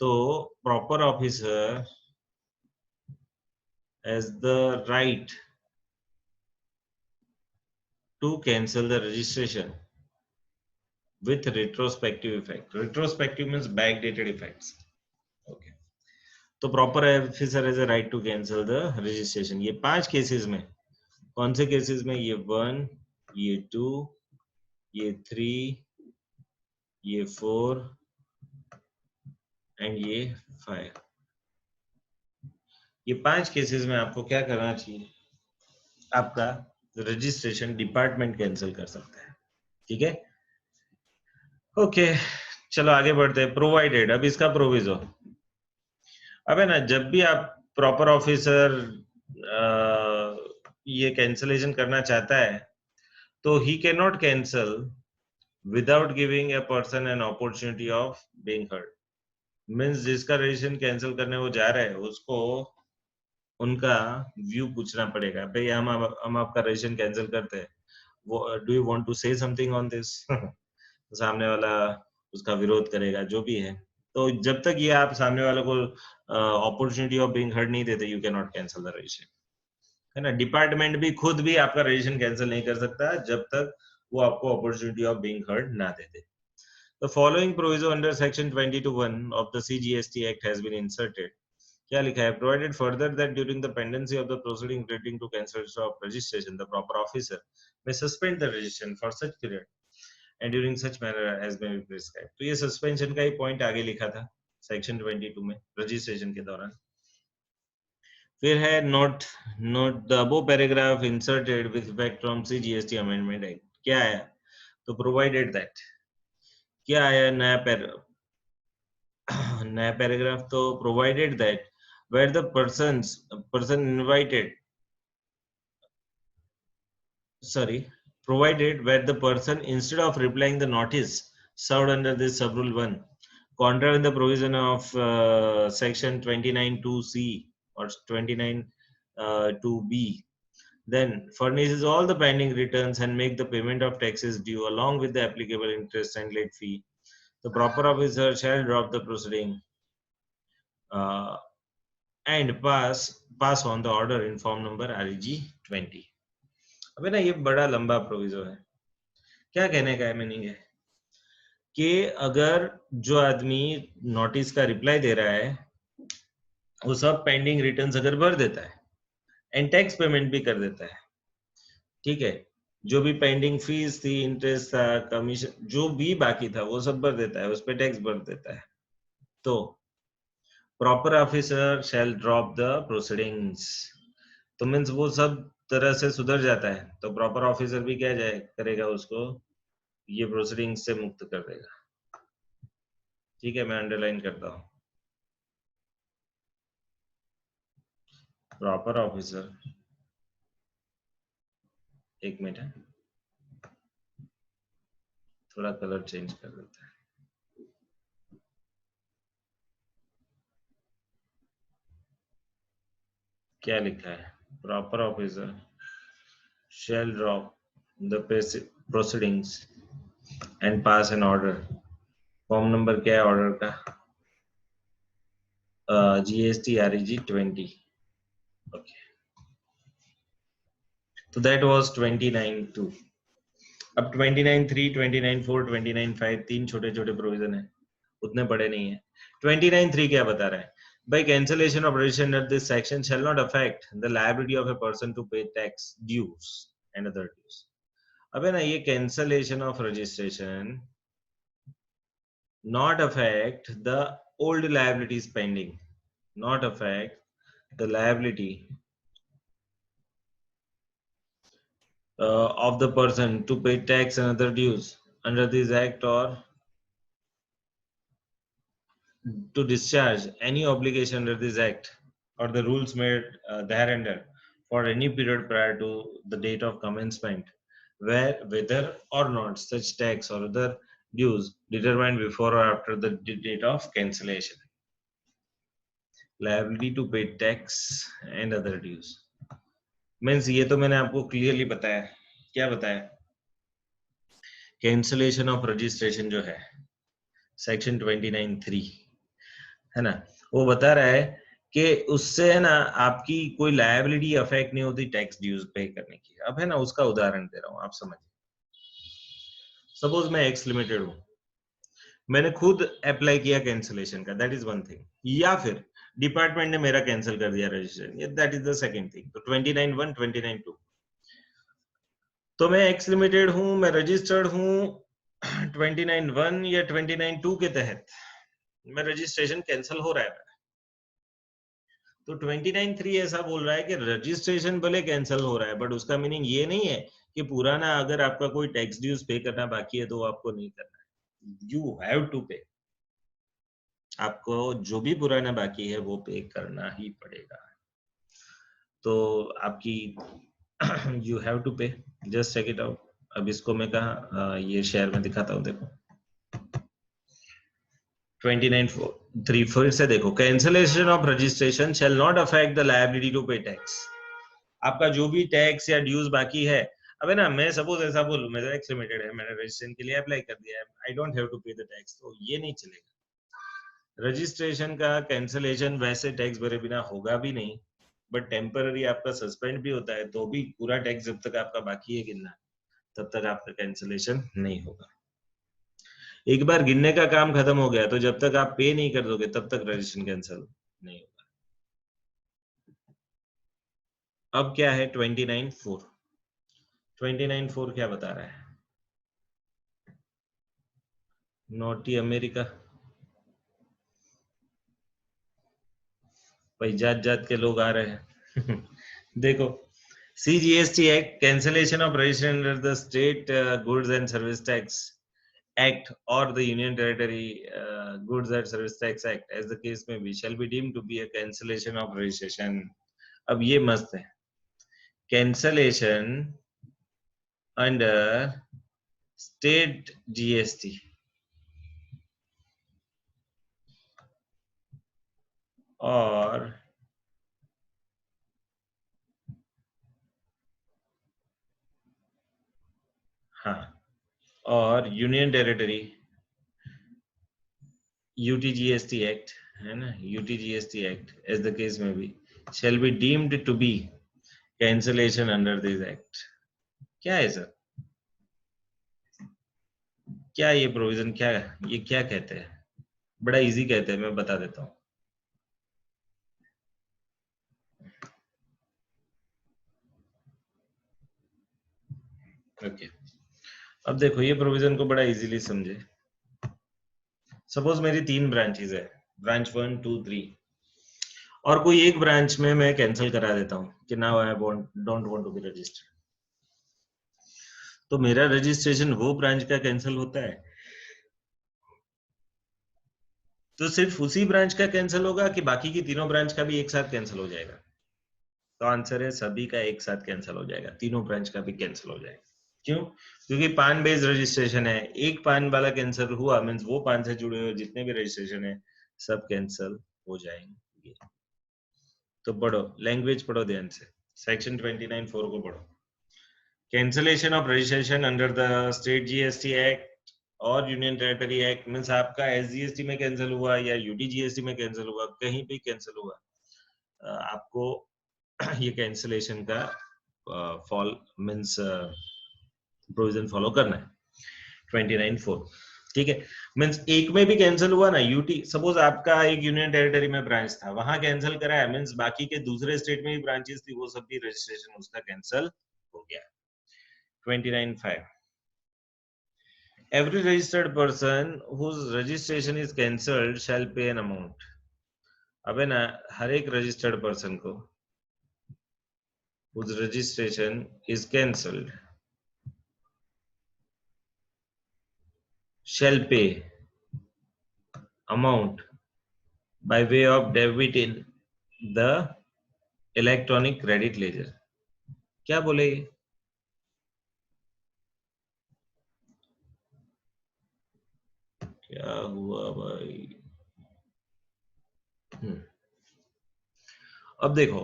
तो proper officer has the right to cancel the registration with retrospective effect. Retrospective means backdated effects. Okay. तो proper officer has a right to cancel the registration. ये 5 केसेस में, कौन से केसेस में? ये 1, ये 2, ये 3, ये 4 एंड ये 5। ये 5 केसेस में आपको क्या करना चाहिए? आपका रजिस्ट्रेशन डिपार्टमेंट कैंसिल कर सकता है। ठीक है, ओके, चलो आगे बढ़ते हैं। प्रोवाइडेड, अब इसका प्रोविजो। अब है ना, जब भी आप प्रॉपर ऑफिसर ये कैंसलेशन करना चाहता है तो he can not cancel without giving a person an opportunity of being heard. Means जिसका रजिस्ट्रेशन कैंसिल करने वो जा रहा है उसको उनका व्यू पूछना पड़ेगा, भाई हम आपका रजिस्ट्रेशन कैंसिल करते हैं, वो do you want to say something on this? सामने वाला उसका विरोध करेगा, जो भी है। तो जब तक ये आप सामने वाले को अपॉर्चुनिटी ऑफ बीइंग हर्ड नहीं देते, you can not cancel the registration, है ना। डिपार्टमेंट भी खुद भी आपका रजिस्ट्रेशन कैंसिल नहीं कर सकता जब तक वो आपको अपॉर्चुनिटी ऑफ बीइंग हर्ड ना दे दे। The following proviso under section 22(1) of the CGST Act has been inserted. क्या लिखा है? Provided further that during the pendency of the proceeding relating to cancellation of registration, the proper officer may suspend the registration for such period and during such manner as may be prescribed. तो ये suspension का ही point आगे लिखा था section 22 में, registration के दौरान। फिर है note the above paragraph inserted with effect from CGST Amendment Act. क्या आया? तो provided that, क्या आया नया नया पैराग्राफ? तो provided that where the person invited, sorry, provided where the person, instead of replying the notice served under this sub rule 1, contrary the provision of section 29(2)(c) or 29(2)(b), then furnishes all the pending returns and make the payment of taxes due along with the applicable interest and late fee, the proper officer shall drop the proceeding and pass on the order in form number REG 20। अबे ना, ये बड़ा लंबा proviso है। क्या कहने का है मीनिंग है कि अगर जो आदमी नोटिस का रिप्लाई दे रहा है वो सब पेंडिंग रिटर्न्स अगर भर देता है एंड टैक्स पेमेंट भी कर देता है, ठीक है, जो भी पेंडिंग फीस थी, इंटरेस्ट था, कमीशन, जो भी बाकी था वो सब भर देता है, उस पर टैक्स भर देता है, तो proper officer shall drop the proceedings. तो मीन्स वो सब तरह से सुधर जाता है, तो प्रॉपर ऑफिसर भी क्या करेगा, उसको ये प्रोसीडिंग्स से मुक्त कर देगा। ठीक है, मैं अंडरलाइन करता हूँ। प्रॉपर ऑफिसर, एक मिनट है, थोड़ा कलर चेंज कर देता है। क्या लिखा है? Proper officer shall drop the proceedings and pass an order। Form number क्या है ऑर्डर का? GST REG 20। ओके, तो दैट वाज 29(2). अब 29(3), 29(4), 29(5) तीन छोटे छोटे प्रोविजन है, उतने बड़े नहीं है। 29(3) क्या बता रहा है? By cancellation of registration under this section shall not affect the liability of a person to pay tax, dues and other dues। अब है ना, ये cancellation of registration not affect the old liabilities pending, not affect the liability of the person to pay tax and other dues under this act or to discharge any obligation under this act or the rules made thereunder for any period prior to the date of commencement, whether or not such tax or other dues determined before or after the date of cancellation, liability to pay tax and other dues। Means ये तो मैंने आपको clearly बताया। क्या बताया? Cancellation of registration जो है section 29(3) है ना, वो बता रहा है कि उससे है ना आपकी कोई लायबिलिटी अफेक्ट नहीं होती टैक्स ड्यूज पे करने की। अब है ना, उसका उदाहरण दे रहा हूं, आप समझिए। सपोज मैं एक्स लिमिटेड हूं, मैंने खुद अप्लाई किया कैंसलेशन का, दैट इज वन थिंग, या फिर डिपार्टमेंट ने मेरा कैंसिल कर दिया registration, that is the second thing. तो 29(1), 29(2), तो मैं एक्स लिमिटेड हूं, मैं रजिस्टर्ड हूं 29(1) या 29(2) के तहत, मैं रजिस्ट्रेशन कैंसिल हो रहा है। तो 29(3) ऐसा बोल रहा है कि रजिस्ट्रेशन भले कैंसिल हो रहा है, बट उसका मीनिंग ये नहीं है कि पुराना अगर आपका कोई टैक्स ड्यूज पे करना बाकी है तो आपको नहीं करना है। यू हैव टू पे, आपको जो भी पुराना बाकी है वो पे करना ही पड़ेगा। तो आपकी यू हैव टू पे, जस्ट चेक इट आउट। अब इसको मैं कहा ये शेयर में दिखाता हूँ, देखो 29(3) फिर से देखो, cancellation of registration shall not affect the liability to pay tax. आपका जो भी टैक्स या ड्यूज बाकी है, अबे ना मैं सपोज ऐसा बोलूं, मेरा एक्स लिमिटेड है, मैंने रजिस्ट्रेशन के लिए अप्लाई कर दिया है, आई डोंट हैव टू पे द टैक्स, तो ये नहीं चलेगा। रजिस्ट्रेशन का कैंसिलेशन वैसे टैक्स भरे बिना होगा भी नहीं, बट टेम्पररी आपका सस्पेंड भी होता है, तो भी पूरा टैक्स जब तक आपका बाकी है गिनना, तब तक आपका कैंसिलेशन नहीं होगा। एक बार गिनने का काम खत्म हो गया तो जब तक आप पे नहीं कर दोगे तब तक रजिस्ट्रेशन कैंसिल नहीं होगा। अब क्या है 29(4)? 29(4) क्या बता रहा है? नोटी अमेरिका, भाई जात जात के लोग आ रहे हैं। देखो, CGST act, cancellation of registration under the state goods and service tax act और the union territory goods and service tax act as the case may be shall be deemed to be a cancellation of registration. अब ये मस्त है, cancellation under state GST और हाँ, और union territory UTGST act है ना, UTGST act as the case में भी shall be deemed to be cancellation under this act। क्या है सर, क्या ये प्रोविजन, क्या ये क्या कहते हैं? बड़ा इजी कहते हैं, मैं बता देता हूँ। ओके, अब देखो ये प्रोविजन को बड़ा इजीली समझे। सपोज मेरी 3 ब्रांचेस है, ब्रांच 1, 2, 3, और कोई एक ब्रांच में मैं कैंसिल करा देता हूँ कि now I don't want to be registered, तो मेरा रजिस्ट्रेशन वो ब्रांच का कैंसिल होता है, तो सिर्फ उसी ब्रांच का कैंसिल होगा कि बाकी की तीनों ब्रांच का भी एक साथ कैंसिल हो जाएगा? तो आंसर है सभी का एक साथ कैंसिल हो जाएगा, तीनों ब्रांच का भी कैंसिल हो जाएगा। क्यों? क्योंकि पान बेस्ड रजिस्ट्रेशन है, एक पान वाला कैंसिल हुआ मींस वो पान से जुड़े हुए जितने भी रजिस्ट्रेशन है सब कैंसिल हो जाएंगे। तो पढ़ो, लैंग्वेज पढ़ो ध्यान से, सेक्शन 29(4) को पढ़ो। Cancellation of registration under the state GST act और यूनियन टेरिटरी एक्ट मींस आपका SGST में कैंसिल हुआ या UTGST में कैंसिल हुआ, कहीं भी कैंसिल हुआ, आपको ये कैंसिलेशन का फॉल मींस प्रोविजन फॉलो करना है 29(4), ठीक है। मींस एक में भी कैंसिल हुआ ना, यूटी सपोज आपका एक यूनियन टेरिटरी में ब्रांच था, वहां कैंसिल कराया मींस बाकी के दूसरे स्टेट में भी ब्रांचेस थी, वो सब भी रजिस्ट्रेशन उसका कैंसिल हो गया। 29(5), every registered person whose registration is cancelled shall pay an amount। अबे ना, हर एक रजिस्टर्ड पर्सन को whose registration is cancelled shall pay amount by way of debit in the electronic credit ledger। क्या बोले ये? क्या हुआ भाई? अब देखो,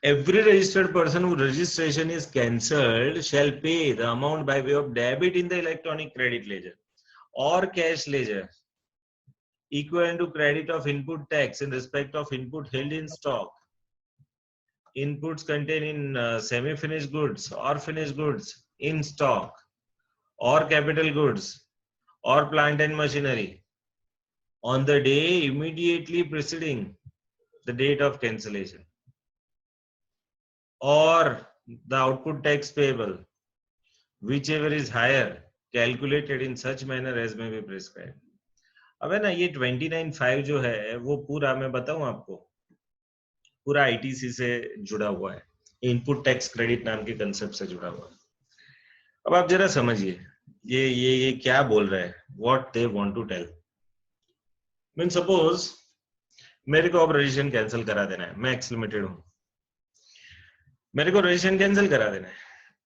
every registered person whose registration is cancelled shall pay the amount by way of debit in the electronic credit ledger or cash ledger equivalent to credit of input tax in respect of input held in stock, inputs contained in semi-finished goods or finished goods in stock or capital goods or plant and machinery on the day immediately preceding the date of cancellation, or the output tax payable, whichever is higher, calculated in such manner as may be prescribed. अब है ना ये 29(5) जो है वो पूरा मैं बताऊं आपको, पूरा आईटीसी से जुड़ा हुआ है, इनपुट टैक्स क्रेडिट नाम के कंसेप्ट से जुड़ा हुआ है। अब आप जरा समझिए ये क्या बोल रहा है, what they want to tell. Mean suppose मेरे को अब रजिस्ट्रेशन कैंसिल करा देना है, मैं एक्स लिमिटेड हूं, मेरे को रजिस्ट्रेशन कैंसिल करा देना है।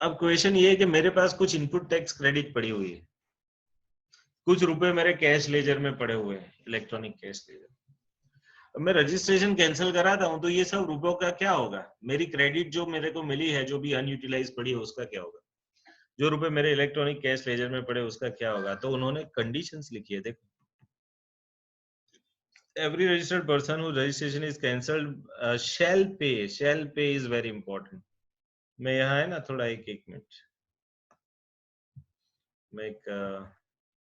अब क्वेश्चन ये है कि मेरे पास कुछ इनपुट टैक्स क्रेडिट पड़ी हुई है, कुछ रुपए मेरे कैश लेजर में पड़े हुए हैं, इलेक्ट्रॉनिक कैश लेजर। अब मैं रजिस्ट्रेशन कैंसिल कराता हूं तो ये सब रुपयों का क्या होगा, मेरी क्रेडिट जो मेरे को मिली है, जो भी अनयूटिलाइज पड़ी है उसका क्या होगा, जो रुपए मेरे इलेक्ट्रॉनिक कैश लेजर में पड़े उसका क्या होगा। तो उन्होंने कंडीशंस लिखी है, देखो, every registered person whose registration is cancelled shall pay is very important। मैं यहाँ है ना थोड़ा एक मिनट, मैं एक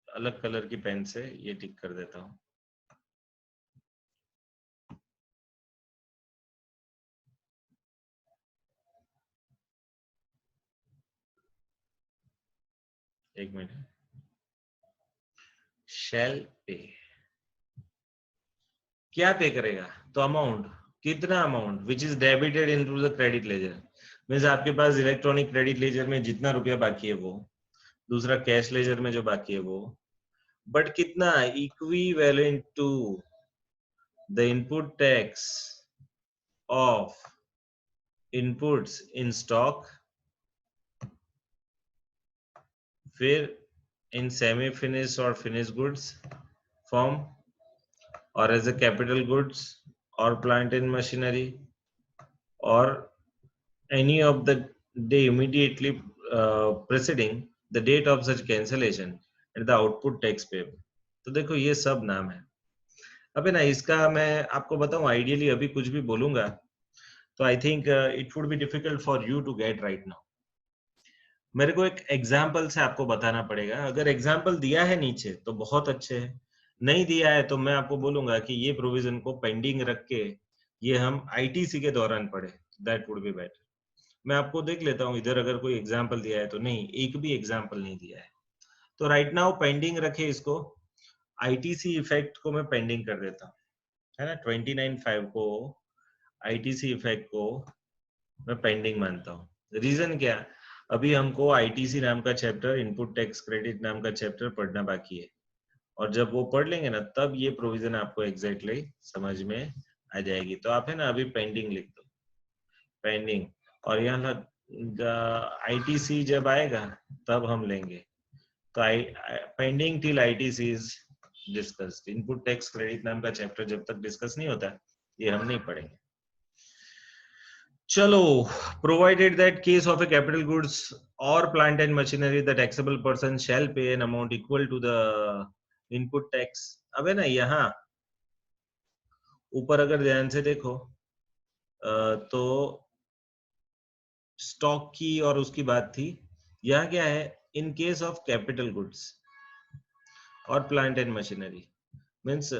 अलग कलर की पेन से ये टिक कर देता हूँ। एक मिनट, शैल पे क्या पे करेगा, तो अमाउंट, कितना amount which is debited into the credit ledger. Means आपके पास इलेक्ट्रॉनिक क्रेडिट लेजर में जितना रुपया बाकी है वो, दूसरा कैश लेजर में जो बाकी है वो, बट कितना, equivalent to the input tax of inputs in stock, फिर इन सेमी फिनिश और finish goods form, or as a capital goods or plant and machinery, or any of the day immediately preceding the date of such cancellation and the output tax payable। तो देखो ये सब नाम है। अब है ना इसका मैं आपको बताऊं, आइडियली अभी कुछ भी बोलूंगा तो I think it would be difficult for you to get right now. मेरे को एक एग्जाम्पल से आपको बताना पड़ेगा। अगर एग्जाम्पल दिया है नीचे तो बहुत अच्छे है, नहीं दिया है तो मैं आपको बोलूंगा कि ये प्रोविजन को पेंडिंग रख के ये हम आईटीसी के दौरान पढ़े, दैट वुड बी बेटर। मैं आपको देख लेता हूँ इधर अगर कोई एग्जाम्पल दिया है तो, नहीं, एक भी एग्जाम्पल नहीं दिया है। तो राइट नाउ पेंडिंग रखे इसको, आईटीसी इफेक्ट को मैं पेंडिंग कर देता हूँ, है ना। 29(5) को आईटीसी इफेक्ट को मैं पेंडिंग मानता हूँ। रीजन क्या, अभी हमको आईटीसी नाम का चैप्टर, इनपुट टैक्स क्रेडिट नाम का चैप्टर पढ़ना बाकी है, और जब वो पढ़ लेंगे ना तब ये प्रोविजन आपको एग्जैक्टली समझ में आ जाएगी। तो आप है ना अभी पेंडिंग लिख दो, पेंडिंग, और यहाँ आईटीसी जब आएगा तब हम लेंगे। तो pending till ITC is discussed. Input tax credit नाम का चैप्टर जब तक डिस्कस नहीं होता ये हम नहीं पढ़ेंगे। चलो, provided that case of a capital goods or plant and machinery, the taxable person shall pay an amount equal to the input tax। अब है ना यहाँ ऊपर अगर ध्यान से देखो तो स्टॉक की और उसकी बात थी, यहाँ क्या है, in case of capital goods और plant and machinery, means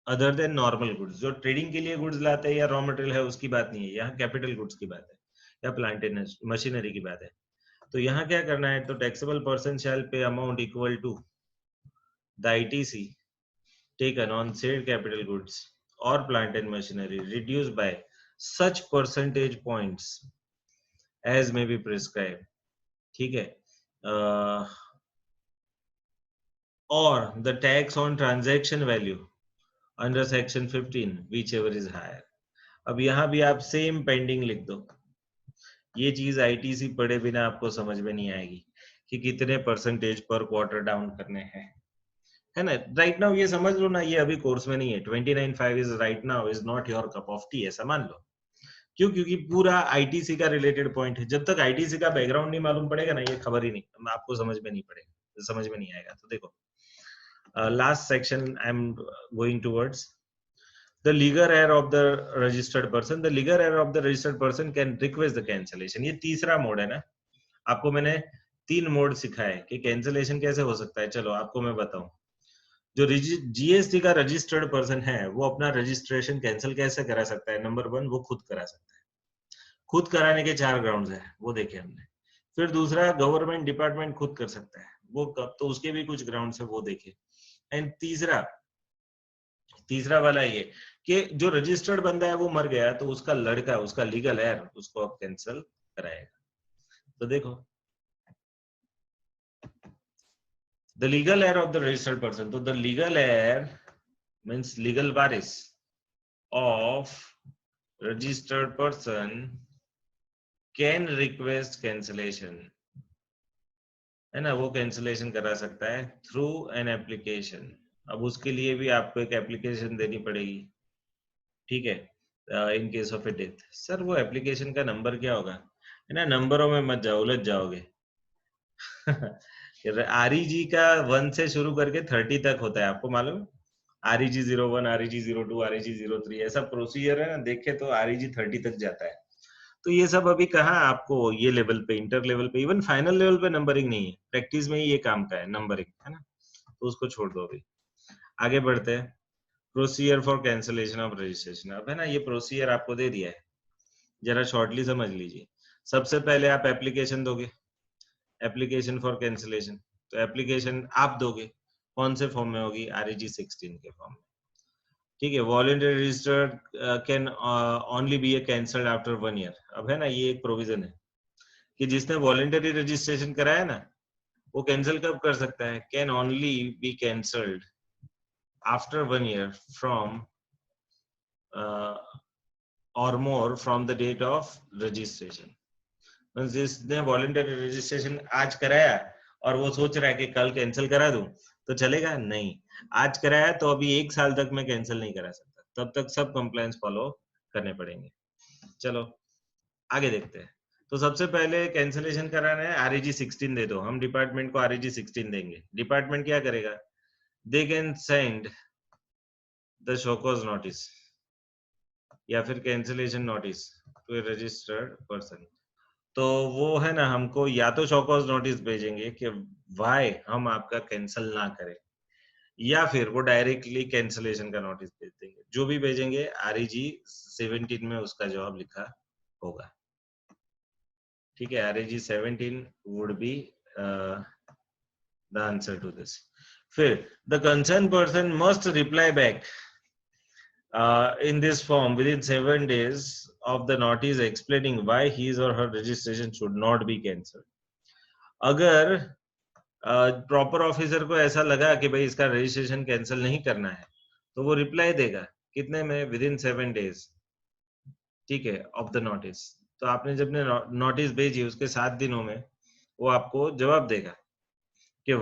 other than normal goods, जो ट्रेडिंग के लिए गुड्स लाते हैं या रॉ मटेरियल है उसकी बात नहीं है, यहाँ कैपिटल गुड्स की बात है या प्लांट एंड मशीनरी की बात है। तो यहाँ क्या करना है, तो taxable person shall pay amount equal to the ITC taken on said capital goods और plant and machinery reduced by such percentage points as may be prescribe, ठीक है, और the tax on transaction value under section 15 whichever is higher। अब यहाँ भी आप same pending लिख दो। ये चीज आईटीसी पढ़े बिना आपको समझ में नहीं आएगी कि कितने परसेंटेज पर क्वार्टर डाउन करने हैं, है ना। राइट नाउ ये समझ लो ना, ये अभी कोर्स में नहीं है। 29(5) is right now is not your cup of T, ऐसा मान लो। क्यों, क्योंकि पूरा आईटीसी का रिलेटेड पॉइंट है। जब तक आईटीसी का बैकग्राउंड नहीं मालूम पड़ेगा ना, ये खबर ही नहीं, आपको समझ में नहीं पड़ेगा, समझ में नहीं आएगा। तो देखो last section I'm going towards the legal heir of the registered person। the legal heir of the registered person can request the cancellation। ये तीसरा मोड है ना। आपको मैंने 3 मोड सिखाए कि कैंसिलेशन कैसे हो सकता है। चलो आपको मैं बताऊं, जो जीएसटी का रजिस्टर्ड पर्सन है वो अपना रजिस्ट्रेशन कैंसिल कैसे करा सकता है? नंबर 1 वो खुद करा सकता है। खुद कराने के 4 ग्राउंड्स हैं, वो देखे हमने। फिर दूसरा गवर्नमेंट डिपार्टमेंट खुद कर सकता है, वो कब, तो उसके भी कुछ ग्राउंड्स है, वो देखे। एंड तीसरा वाला ये कि जो रजिस्टर्ड बंदा है वो मर गया तो उसका लड़का, उसका लीगल हेयर उसको अब कैंसिल कराएगा। तो देखो, the legal heir of the registered person, so the legal heir means legal waris of registered person can request cancellation, है ना, वो कैंसिलेशन करा सकता है थ्रू एन एप्लीकेशन। अब उसके लिए भी आपको एक एप्लीकेशन देनी पड़ेगी, ठीक है, in case of A death. Sir वो एप्लीकेशन का नंबर क्या होगा? है ना, नंबरों में मत जाओ, उलझ जाओगे। आरईजी का 1 से शुरू करके 30 तक होता है, आपको मालूम? आरईजी 01, आरईजी 02, आरईजी 03 ऐसा प्रोसीजर है ना, देखे तो आरईजी 30 तक जाता है। तो ये सब अभी कहाँ आपको ये लेवल पे, इंटर लेवल पे, इवन फाइनल लेवल पे नंबरिंग नहीं है, प्रैक्टिस में ही ये काम का है नंबरिंग, है ना, तो उसको छोड़ दो अभी। आगे बढ़ते हैं। Procedure for cancellation of registration. अब है ना, ये प्रोसीजर आपको दे दिया है, जरा शॉर्टली समझ लीजिए। सबसे पहले आप एप्लीकेशन दोगे, एप्लीकेशन फॉर कैंसिलेशन। तो एप्लीकेशन आप दोगे, कौन से फॉर्म में होगी? आरईजी 16 के फॉर्म में, ठीक है। Voluntary registered can only be cancelled after 1 year. अब है ना, ये एक प्रोविजन है कि जिसने वॉलंटरी रजिस्ट्रेशन कराया ना, वो कैंसिल कब कर सकता है? Can only be cancelled after 1 year from और more from the date of registration. जिसने वॉलंटरी रजिस्ट्रेशन आज कराया और वो सोच रहा है कि कल कैंसिल करा दूं, तो चलेगा? नहीं। आज कराया तो अभी 1 साल तक मैं कैंसिल नहीं करा सकता, तब तक सब कंप्लायंस फॉलो करने पड़ेंगे। चलो आगे देखते हैं। तो सबसे पहले कैंसिलेशन कराना है, आरईजी 16 दे दो। हम डिपार्टमेंट को आरईजी 16 देंगे। डिपार्टमेंट क्या करेगा? They can send the show cause notice या फिर cancellation notice to a registered person. तो वो है ना, हमको या तो शो कॉज नोटिस भेजेंगे कि वाई हम आपका कैंसिल ना करें, या फिर वो डायरेक्टली कैंसिलेशन का नोटिस भेज देंगे। जो भी भेजेंगे आरईजी 17 में उसका जवाब लिखा होगा, ठीक है। RAG 17 would be the answer to this. फिर the concerned person must reply back in this form within 7 days of the notice explaining why his or her registration should not be cancelled. अगर proper officer को ऐसा लगा कि भाई इसका registration cancel नहीं करना है, तो वो रिप्लाई देगा कितने में? विदिन 7 डेज, ठीक है, ऑफ द नोटिस। तो आपने जब नोटिस भेजी उसके 7 दिनों में वो आपको जवाब देगा कि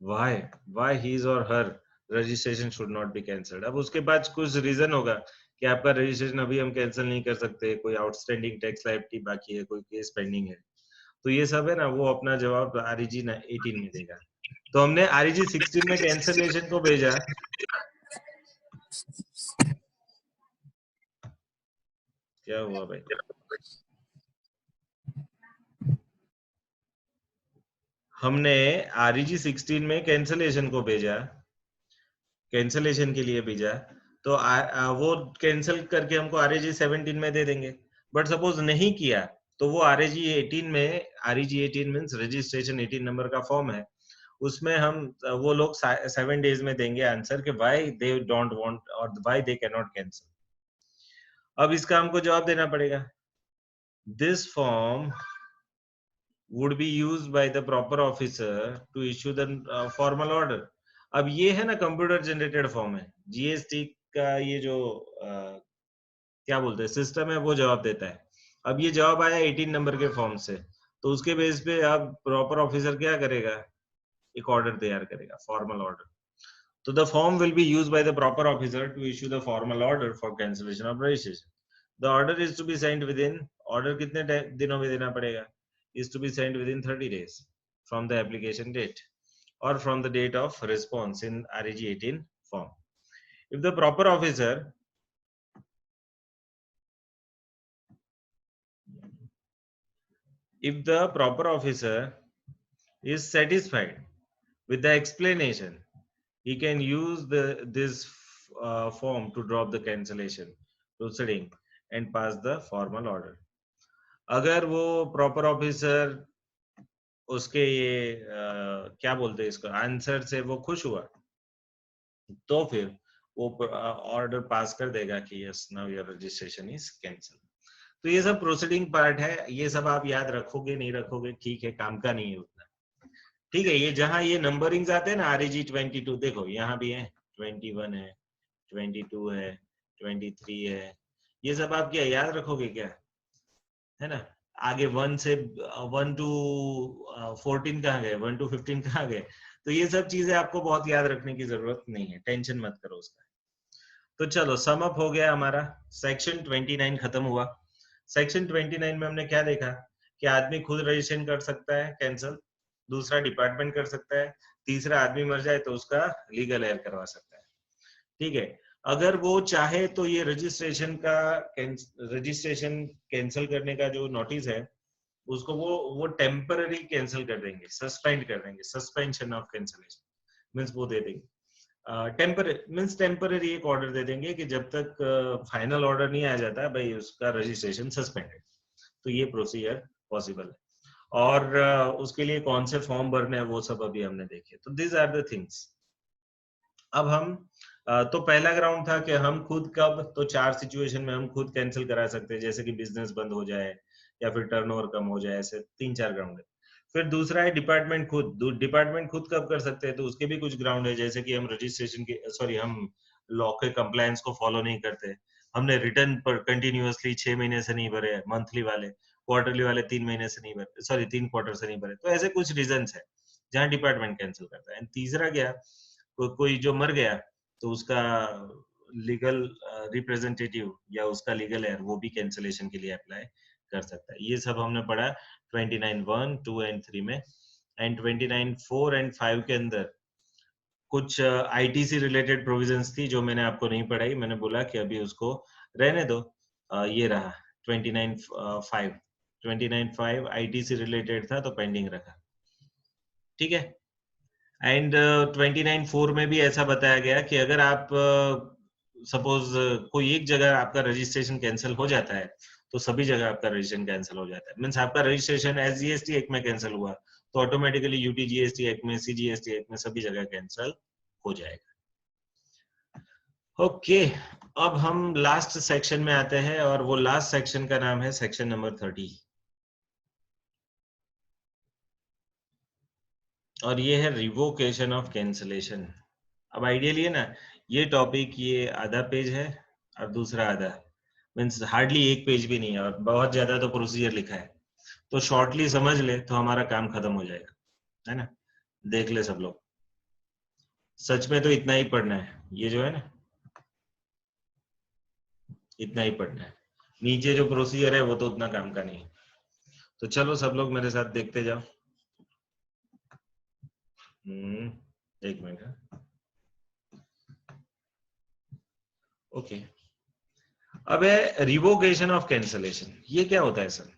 why his or her registration should not be cancelled। अब उसके बाद कुछ रीजन होगा कि आपका रजिस्ट्रेशन अभी हम कैंसिल नहीं कर सकते, कोई आउटस्टैंडिंग टैक्स लायबिलिटी बाकी है, कोई केस पेंडिंग है, तो ये सब है ना, वो अपना जवाब आरईजी 18 में देगा। तो हमने आरईजी 16 में कैंसिलेशन को भेजा। क्या हुआ भाई? हमने आरईजी 16 में कैंसिलेशन को भेजा, कैंसिलेशन के लिए भेजा, तो वो कैंसिल करके हमको आरईजी 17 में दे देंगे। बट सपोज नहीं किया तो वो आरईजी 18 में, आरईजी 18 मींस रजिस्ट्रेशन 18 नंबर का फॉर्म है, उसमें हम वो लोग 7 डेज में देंगे आंसर कि व्हाई दे डोंट वांट और why they can not cancel. अब इसका हमको जवाब देना पड़ेगा। This form would be used by the proper officer to issue the formal order। अब ये है ना कंप्यूटर जनरेटेड फॉर्म है, जीएसटी का ये जो क्या बोलते हैं सिस्टम है, वो जवाब देता है। अब ये जवाब आया 18 नंबर के फॉर्म से, तो उसके बेस पे अब प्रॉपर ऑफिसर क्या करेगा? एक ऑर्डर तैयार करेगा, फॉर्मल ऑर्डर। तो the form will be used by the proper officer to issue the formal order for cancellation of registration. The order is to be sent within, order कितने दिनों में देना पड़ेगा? is to be sent within 30 days from the application date or from the date of response in REG 18 form. If the proper officer is satisfied with the explanation he can use this form to drop the cancellation proceeding and pass the formal order. अगर वो proper officer उसके ये क्या बोलते हैं इसको answer से वो खुश हुआ तो फिर वो ऑर्डर पास कर देगा कि yes now your registration is cancel. तो ये सब प्रोसीडिंग पार्ट है, ये सब आप याद रखोगे नहीं रखोगे ठीक है, काम का नहीं है उतना। ठीक है, ये जहां ये नंबरिंग आते हैं ना REG 22, देखो यहाँ भी है 21 है 22 है 23 है, ये सब आप क्या याद रखोगे क्या, है ना। आगे 1 से 1 टू 14 कहाँ गए, 1 टू 15 कहाँ गए, तो ये सब चीजें आपको बहुत याद रखने की जरूरत नहीं है, टेंशन मत करो उसका। तो चलो सम अप हो गया हमारा, सेक्शन 29 खत्म हुआ। सेक्शन 29 में हमने क्या देखा कि आदमी खुद रजिस्ट्रेशन कर सकता है कैंसल, दूसरा डिपार्टमेंट कर सकता है, तीसरा आदमी मर जाए तो उसका लीगल एयर करवा सकता है। ठीक है, अगर वो चाहे तो ये रजिस्ट्रेशन कैंसिल करने का जो नोटिस है उसको वो टेम्पररी कैंसिल कर देंगे, सस्पेंड कर देंगे, सस्पेंशन ऑफ कैंसिलेशन मींस वो दे देंगे। टेम्पररी एक ऑर्डर दे देंगे कि जब तक फाइनल ऑर्डर नहीं आ जाता भाई उसका रजिस्ट्रेशन सस्पेंडेड। तो ये प्रोसीजर पॉसिबल है, और उसके लिए कौन से फॉर्म भरने हैं वो सब अभी हमने देखे। तो दिस आर द थिंग्स। अब हम तो पहला ग्राउंड था कि हम खुद कब, तो 4 सिचुएशन में हम खुद कैंसिल करा सकते हैं, जैसे कि बिजनेस बंद हो जाए या फिर टर्नओवर कम हो जाए, ऐसे 3-4 ग्राउंड है। फिर दूसरा है डिपार्टमेंट खुद, डिपार्टमेंट खुद कब कर सकते हैं, तो उसके भी कुछ ग्राउंड है, जैसे कि हम रजिस्ट्रेशन के हम लॉ के कंप्लायंस को फॉलो नहीं करते, हमने रिटर्न पर कंटिन्यूअसली 6 महीने से नहीं भरे, मंथली वाले, क्वार्टरली वाले 3 महीने से नहीं भरे, 3 क्वार्टर से नहीं भरे, तो ऐसे कुछ रीजंस है जहां डिपार्टमेंट कैंसिल करता है। तीसरा क्या, कोई जो मर गया तो उसका लीगल रिप्रेजेंटेटिव या उसका लीगल एयर वो भी कैंसिलेशन के लिए अप्लाई कर सकता है। ये सब हमने पढ़ा 29(1), 2 एंड 3 में। एंड 29(4) एंड 5 के अंदर कुछ ITC रिलेटेड प्रोविजंस थी जो मैंने आपको नहीं पढ़ाई, मैंने बोला कि अभी उसको रहने दो। ये रहा 29(5), 29(5) ITC रिलेटेड था तो पेंडिंग रखा। ठीक है, एंड 29(4) में भी ऐसा बताया गया कि अगर आप सपोज कोई एक जगह आपका रजिस्ट्रेशन कैंसिल हो जाता है तो सभी जगह आपका रजिस्ट्रेशन कैंसिल हो जाता है, मींस आपका रजिस्ट्रेशन SGST एक्ट में कैंसिल हुआ तो ऑटोमेटिकली UTGST एक्ट में, CGST एक्ट में सभी जगह कैंसिल हो जाएगा। ओके, अब हम लास्ट सेक्शन में आते हैं और वो लास्ट सेक्शन का नाम है सेक्शन नंबर 30, और ये है रिवोकेशन ऑफ कैंसिलेशन। अब आइडियली है ना, ये टॉपिक ये आधा पेज है और दूसरा आधा, मीन्स हार्डली एक पेज भी नहीं है और बहुत ज्यादा तो प्रोसीजर लिखा है, तो शॉर्टली समझ ले तो हमारा काम खत्म हो जाएगा, है ना। देख ले सब लोग, सच में तो इतना ही पढ़ना है, ये जो है ना इतना ही पढ़ना है, नीचे जो प्रोसीजर है वो तो उतना काम का नहीं है। तो चलो सब लोग मेरे साथ देखते जाओ। एक मिनट। ओके, अब है रिवोकेशन ऑफ कैंसलेशन। ये क्या होता है सर,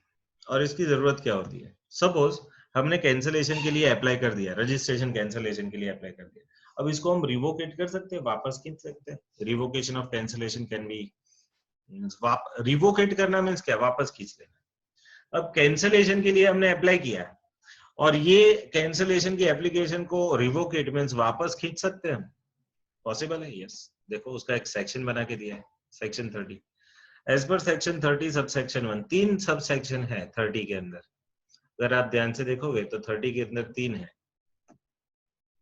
और इसकी जरूरत क्या होती है। सपोज हमने कैंसलेशन के लिए अप्लाई कर दिया, रजिस्ट्रेशन कैंसलेशन के लिए अप्लाई कर दिया, अब इसको हम रिवोकेट कर सकते हैं, वापस खींच सकते हैं। Revocation of cancellation can be, revoke करना मीन्स क्या, वापस खींच लेना। अब कैंसलेशन के लिए हमने अप्लाई किया और ये कैंसलेशन की एप्लीकेशन को रिवोकेट मीन्स वापस खींच सकते हैं, पॉसिबल है। यस, देखो उसका एक सेक्शन बना के दिया है, section 30। As per section 30 sub section 1, 3 sub section है 30 के अंदर। अगर आप ध्यान से देखोगे तो 30 के अंदर 3 है।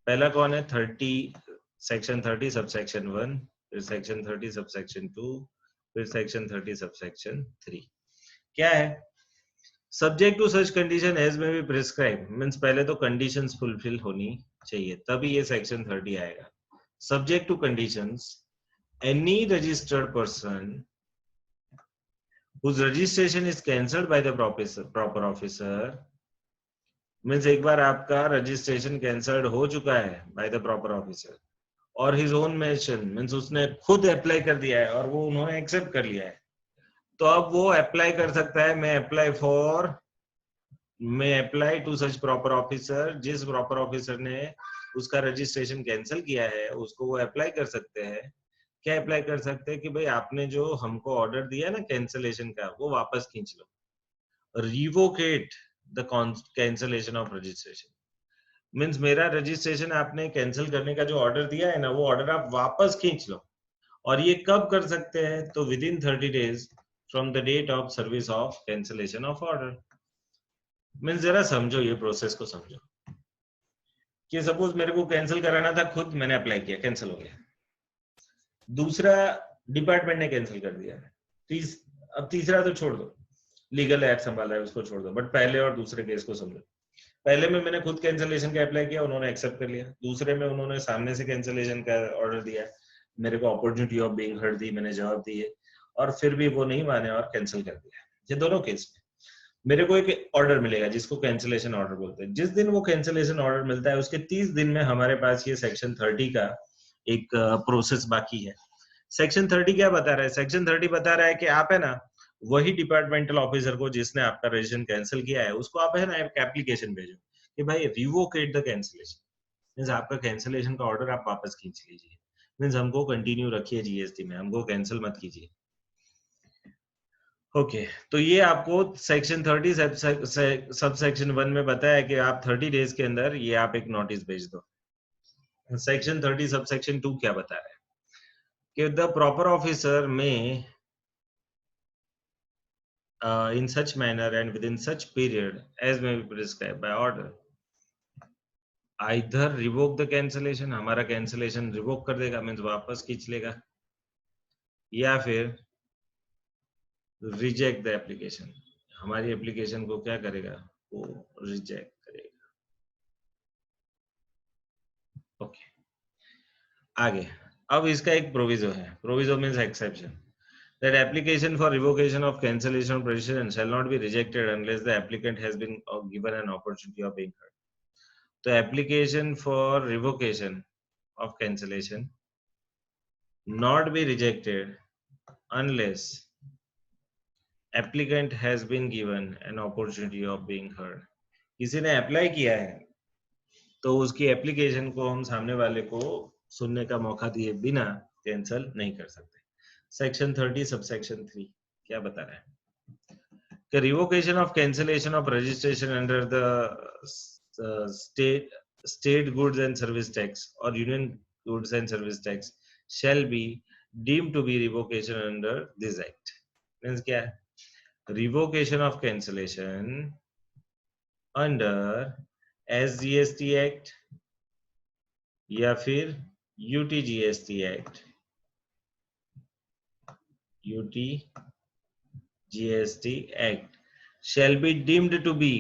पहला कौन है, 30 सेक्शन 30 सब सेक्शन 1, फिर सेक्शन 30 सब सेक्शन 2, फिर सेक्शन 30 सब सेक्शन 3। क्या है, subject to such condition as में भी प्रिस्क्राइब, मींस पहले तो कंडीशंस फुलफिल होनी चाहिए तभी ये सेक्शन 30 आएगा। Subject to conditions, any registered person whose registration is cancelled by the proper officer, means एक बार आपका रजिस्ट्रेशन कैंसल्ड हो चुका है बाय द प्रॉपर ऑफिसर और हिज ओन मेंशन, मींस उसने खुद अप्लाई कर दिया है और वो उन्होंने एक्सेप्ट कर लिया है, तो अब वो अप्लाई कर सकता है, मैं apply to such proper officer, जिस प्रॉपर ऑफिसर ने उसका रजिस्ट्रेशन कैंसिल किया है उसको वो अप्लाई कर सकते हैं। क्या अप्लाई कर सकते हैं कि भाई आपने जो हमको ऑर्डर दिया ना कैंसिलेशन का वो वापस खींच लो। Revoke the cancellation of registration means मेरा रजिस्ट्रेशन आपने कैंसिल करने का जो ऑर्डर दिया है ना वो ऑर्डर आप वापस खींच लो। और ये कब कर सकते हैं? तो within 30 days from the date of service of cancellation of order. Means जरा समझो, ये प्रोसेस को समझो कि सपोज मेरे को कैंसिल कराना था, खुद मैंने अप्लाई किया, कैंसिल हो गया। दूसरा डिपार्टमेंट ने कैंसिल कर दिया। अब तीसरा तो छोड़ दो, लीगल एक्ट संभाला है उसको छोड़ दो, बट पहले और दूसरे केस को समझो। पहले में मैंने खुद कैंसिलेशन का अप्लाई किया, उन्होंने एक्सेप्ट कर लिया। दूसरे में उन्होंने सामने से कैंसिलेशन का ऑर्डर दिया, मेरे को अपॉर्चुनिटी ऑफ बीइंग हर्ड दी, मैंने जवाब दिए और फिर भी वो नहीं माने और कैंसिल कर दिया। ये दोनों केस में मेरे को एक ऑर्डर मिलेगा जिसको कैंसिलेशन ऑर्डर बोलते हैं। जिस दिन वो कैंसिलेशन ऑर्डर मिलता है उसके 30 दिन में हमारे पास ये सेक्शन 30 का एक प्रोसेस बाकी है। सेक्शन 30 क्या बता रहा है? सेक्शन 30 बता रहा है कि आप है ना वही डिपार्टमेंटल ऑफिसर को जिसने आपका रजिस्ट्रेशन कैंसिल किया है उसको आप है ना एक एप्लीकेशन भेजो कि भाई रिवोकेट द कैंसिलेशन, मींस आपका कैंसिलेशन का ऑर्डर आप वापस खींच लीजिए, मींस हमको कंटिन्यू रखिए जीएसटी में, हमको कैंसिल मत कीजिए। ओके तो ये आपको सेक्शन 30 सब सेक्शन 1 में बताया कि आप 30 डेज के अंदर ये आप एक नोटिस भेज दो। सेक्शन 30 सब सेक्शन 2 क्या बता रहा है कि द प्रॉपर ऑफिसर में in such manner and within such period as may be prescribed by order either revoke the cancellation, हमारा cancellation revoke कर देगा मींस वापस खींच लेगा, या फिर reject the application, हमारी एप्लीकेशन को क्या करेगा? वो रिजेक्ट करेगा। ओके आगे, अब इसका एक प्रोविजो है, proviso means exception, that application for revocation of cancellation of registration shall not be rejected unless the applicant has been given an opportunity of being heard. The application for revocation of cancellation not be rejected unless applicant has been given an opportunity of being heard. किसी ने apply किया है तो उसकी application को हम सामने वाले को सुनने का मौका दिए बिना कैंसिल नहीं कर सकते। सेक्शन 30 सबसेक्शन 3 क्या बता रहा है कि revocation of cancellation of registration under the state goods and service tax or union goods and service tax shall be deemed to be revocation under this act। Means क्या है? revocation of cancellation under SGST Act या फिर UTGST Act, UTGST Act shall be deemed to be,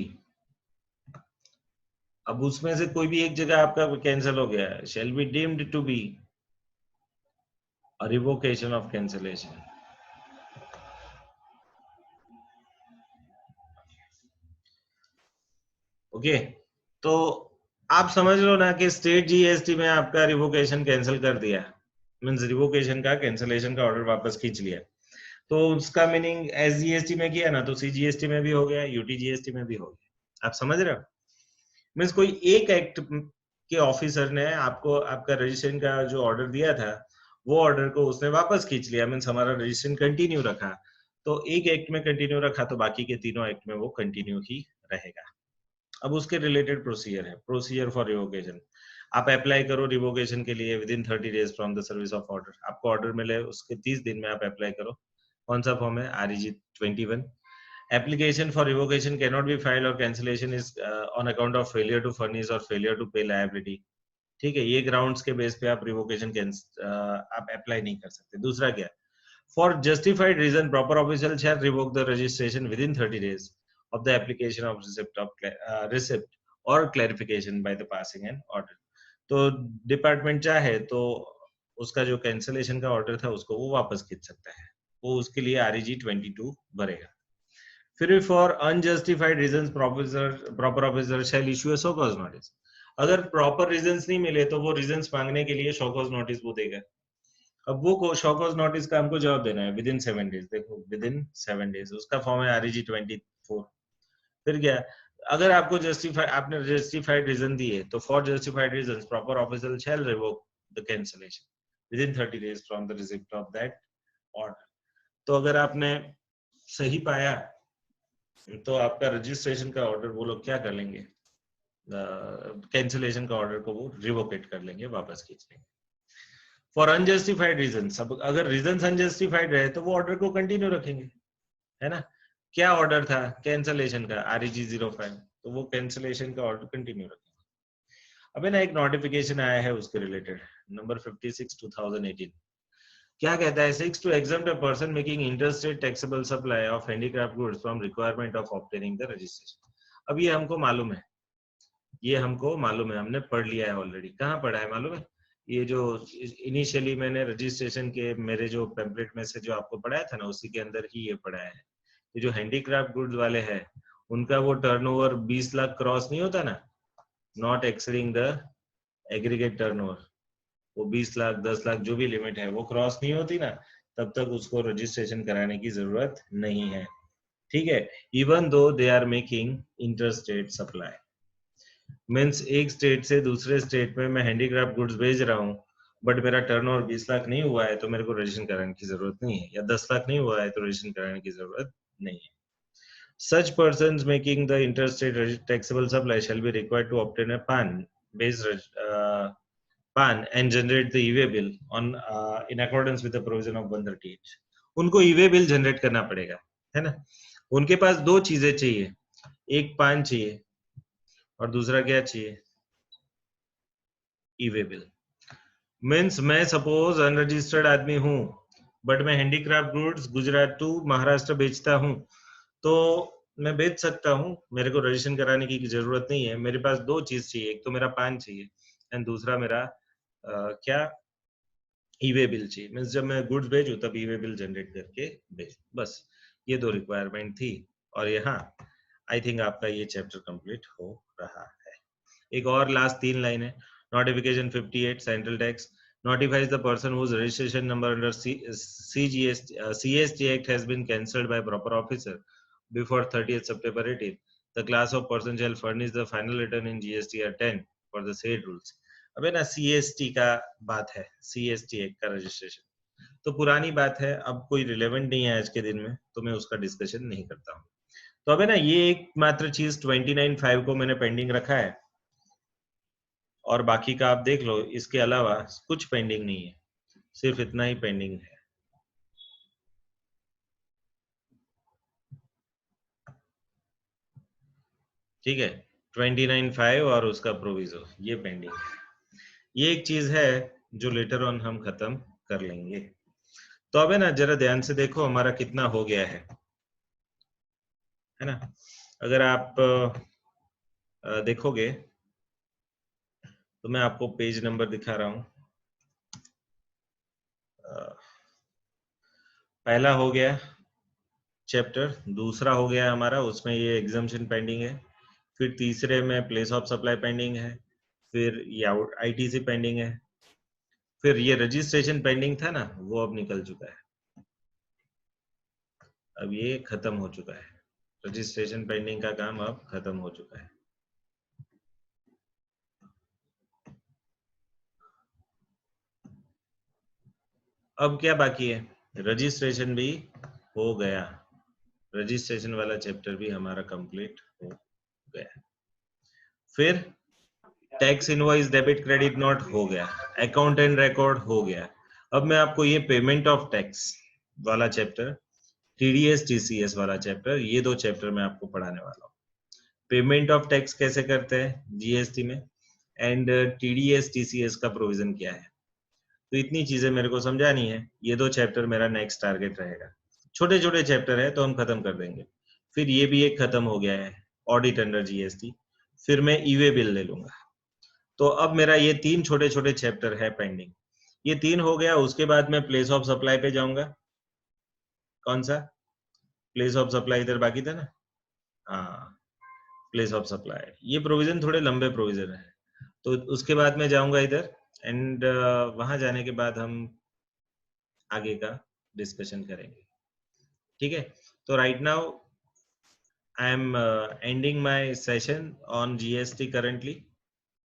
अब उसमें से कोई भी एक जगह आपका कैंसिल हो गया है, shall be deemed to be a revocation of cancellation। Okay तो आप समझ लो ना कि स्टेट जीएसटी में आपका रिवोकेशन कैंसिल कर दिया, मींस रिवोकेशन का कैंसिलेशन का ऑर्डर वापस खींच लिया, तो उसका मीनिंग एसजीएसटी में किया ना तो सीजीएसटी में भी हो गया, यूटीजीएसटी में भी हो गया। आप समझ रहे हो? मींस कोई एक एक्ट के ऑफिसर ने आपको आपका रजिस्ट्रेशन का जो ऑर्डर दिया था वो ऑर्डर को उसने वापस खींच लिया, मींस हमारा रजिस्ट्रेशन कंटिन्यू रखा, तो एक एक्ट में कंटिन्यू रखा तो बाकी के तीनों एक्ट में वो कंटिन्यू ही रहेगा। अब उसके रिलेटेड प्रोसीजर है, प्रोसीजर फॉर रिवोकेशन। आप अप्लाई करो रिवोकेशन के लिए with in 30 days from the service of order, आपको ऑर्डर मिले उसके 30 दिन में आप अप्लाई करो। कौन सा फॉर्म है? REG 21। Application for revocation can not be filed और cancellation is on account of failure to furnish और फेलियर टू पे लायबिलिटी। ठीक है, ये ग्राउंड्स के बेस पे आप रिवोकेशन आप अप्लाई नहीं कर सकते। दूसरा क्या? For justified reason proper official shall revoke the registration within 30 days of the application of receipt or clarification by the passing an order। तो डिपार्टमेंट चाहे तो उसका जो कैंसिलेशन का ऑर्डर था उसको वो वापस खींच सकता है, वो उसके लिए REG 22 भरेगा। फिर for unjustified reasons proper officer shall issue a show cause notice. अगर प्रॉपर रीजंस नहीं मिले तो वो रीजंस मांगने के लिए शो कॉज नोटिस वो देगा। अब वो शो कॉज नोटिस का हमको जवाब देना है विद इन 7 डेज। देखो विद इन 7 डेज, उसका फॉर्म है REG 24। फिर क्या? अगर आपको जस्टिफाई आपने जस्टिफाइड रीजन दिए तो for justified reasons proper official shall revoke the cancellation within 30 days from the receipt of that order. तो अगर आपने सही पाया तो आपका रजिस्ट्रेशन का ऑर्डर वो लोग क्या कर लेंगे, कैंसिलेशन का ऑर्डर को वो रिवोकेट कर लेंगे, वापस खींच लेंगे। फॉर अनजस्टिफाइड रीजन, अब अगर रीजन अनजस्टिफाइड रहे तो वो ऑर्डर को कंटिन्यू रखेंगे, है ना। क्या ऑर्डर था, कैंसिलेशन का, REG 05, तो वो कैंसिलेशन का ऑर्डर कंटिन्यू रखेंगे। अबे ना एक नोटिफिकेशन आया है उसके रिलेटेड, नंबर 56 2018। क्या कहता है, 6 to exempt a person making interstate taxable supply of handicraft goods from requirement of obtaining the registration। अब ये हमको मालूम है, ये हमको मालूम है, हमने पढ़ लिया है ऑलरेडी। कहाँ पढ़ा है मालूम है, ये जो इनिशियली मैंने रजिस्ट्रेशन के मेरे जो पेम्पलेट में से जो आपको पढ़ाया था ना, उसी के अंदर ही ये पढ़ाया है। ये जो हैंडीक्राफ्ट गुड्स वाले हैं उनका वो टर्नओवर 20 लाख क्रॉस नहीं होता ना, not exceeding the aggregate turnover, वो 20 लाख 10 लाख जो भी लिमिट है वो क्रॉस नहीं होती ना, तब तक उसको रजिस्ट्रेशन कराने की जरूरत नहीं है, ठीक है। Even though they are making interstate supply, means एक स्टेट से दूसरे स्टेट में मैं हैंडीक्राफ्ट गुड्स भेज रहा हूँ, बट मेरा टर्नओवर 20 लाख नहीं हुआ है तो मेरे को रजिस्ट्रेशन कराने की जरूरत नहीं है, या 10 लाख नहीं हुआ है तो रजिस्ट्रेशन कराने की जरूरत नहीं है। Such persons making the interstate taxable supply shall be required to obtain a PAN and generate the e-way bill on in accordance with the provision of 138। उनको e-way bill generate करना पड़ेगा, है ना। उनके पास दो चीजें चाहिए, एक पान चाहिए और दूसरा क्या चाहिए, ई-वे बिल। मीन्स मैं सपोज अनरजिस्टर्ड आदमी हूँ बट मैं handicraft goods Gujarat to Maharashtra बेचता हूँ, तो मैं बेच सकता हूँ, मेरे को रजिस्ट्रेशन कराने की जरूरत नहीं है। मेरे पास दो चीज चाहिए, एक तो मेरा पान चाहिए एंड दूसरा मेरा क्या, ई-वे बिल चाहिए। मीन्स जब मैं गुड्स भेजूं तब ई-वे बिल जनरेट करके भेजूं, बस ये दो रिक्वायरमेंट थी। और यहाँ आई थिंक आपका ये चैप्टर कंप्लीट हो रहा है। एक और लास्ट 3 लाइन है, notification 58 central tax notifies the person whose registration number under CST Act has been cancelled by proper officer before 30th September 18, the class of person shall furnish the final return in GST or 10 for the said rules। अबे ना CST का बात है, CST Act का registration तो पुरानी बात है, अब कोई रिलेवेंट नहीं है आज के दिन में, तो मैं उसका डिस्कशन नहीं करता हूँ। तो अबे ना ये एक मात्र चीज 29(5) को मैंने पेंडिंग रखा है, और बाकी का आप देख लो, इसके अलावा कुछ पेंडिंग नहीं है, सिर्फ इतना ही पेंडिंग है। ठीक है, 29(5) और उसका प्रोविजो ये पेंडिंग है। ये एक चीज है जो लेटर ऑन हम खत्म कर लेंगे। तो अब है ना, जरा ध्यान से देखो हमारा कितना हो गया है ना। अगर आप देखोगे तो मैं आपको पेज नंबर दिखा रहा हूं। पहला हो गया चैप्टर, दूसरा हो गया हमारा, उसमें ये एग्जाम्पशन पेंडिंग है, फिर तीसरे में प्लेस ऑफ सप्लाई पेंडिंग है, फिर ये आईटीसी पेंडिंग है, फिर ये रजिस्ट्रेशन पेंडिंग था ना, वो अब निकल चुका है, अब ये खत्म हो चुका है, रजिस्ट्रेशन पेंडिंग का काम अब खत्म हो चुका है। अब क्या बाकी है, रजिस्ट्रेशन भी हो गया, रजिस्ट्रेशन वाला चैप्टर भी हमारा कंप्लीट हो गया। फिर tax invoice debit credit note हो गया, अकाउंट एंड रिकॉर्ड हो गया। अब मैं आपको ये पेमेंट ऑफ टैक्स वाला चैप्टर, टीडीएस टीसीएस वाला चैप्टर, ये दो चैप्टर मैं आपको पढ़ाने वाला हूँ। पेमेंट ऑफ टैक्स कैसे करते हैं जीएसटी में, एंड टीडीएस टीसीएस का प्रोविजन क्या है, तो इतनी चीजें मेरे को समझानी है। ये दो चैप्टर मेरा नेक्स्ट टारगेट रहेगा। छोटे छोटे चैप्टर है तो हम खत्म कर देंगे। फिर ये भी एक खत्म हो गया है, ऑडिट अंडर जीएसटी, फिर मैं ईवे बिल ले लूंगा। तो अब मेरा ये 3 छोटे छोटे चैप्टर है पेंडिंग, ये 3 हो गया। उसके बाद मैं प्लेस ऑफ सप्लाई पे जाऊंगा। कौन सा प्लेस ऑफ सप्लाई, इधर बाकी था ना, हाँ प्लेस ऑफ सप्लाई, ये प्रोविजन थोड़े लंबे प्रोविजन है, तो उसके बाद मैं जाऊंगा इधर, एंड वहां जाने के बाद हम आगे का डिस्कशन करेंगे। ठीक है, तो right now I am ending my session on GST currently.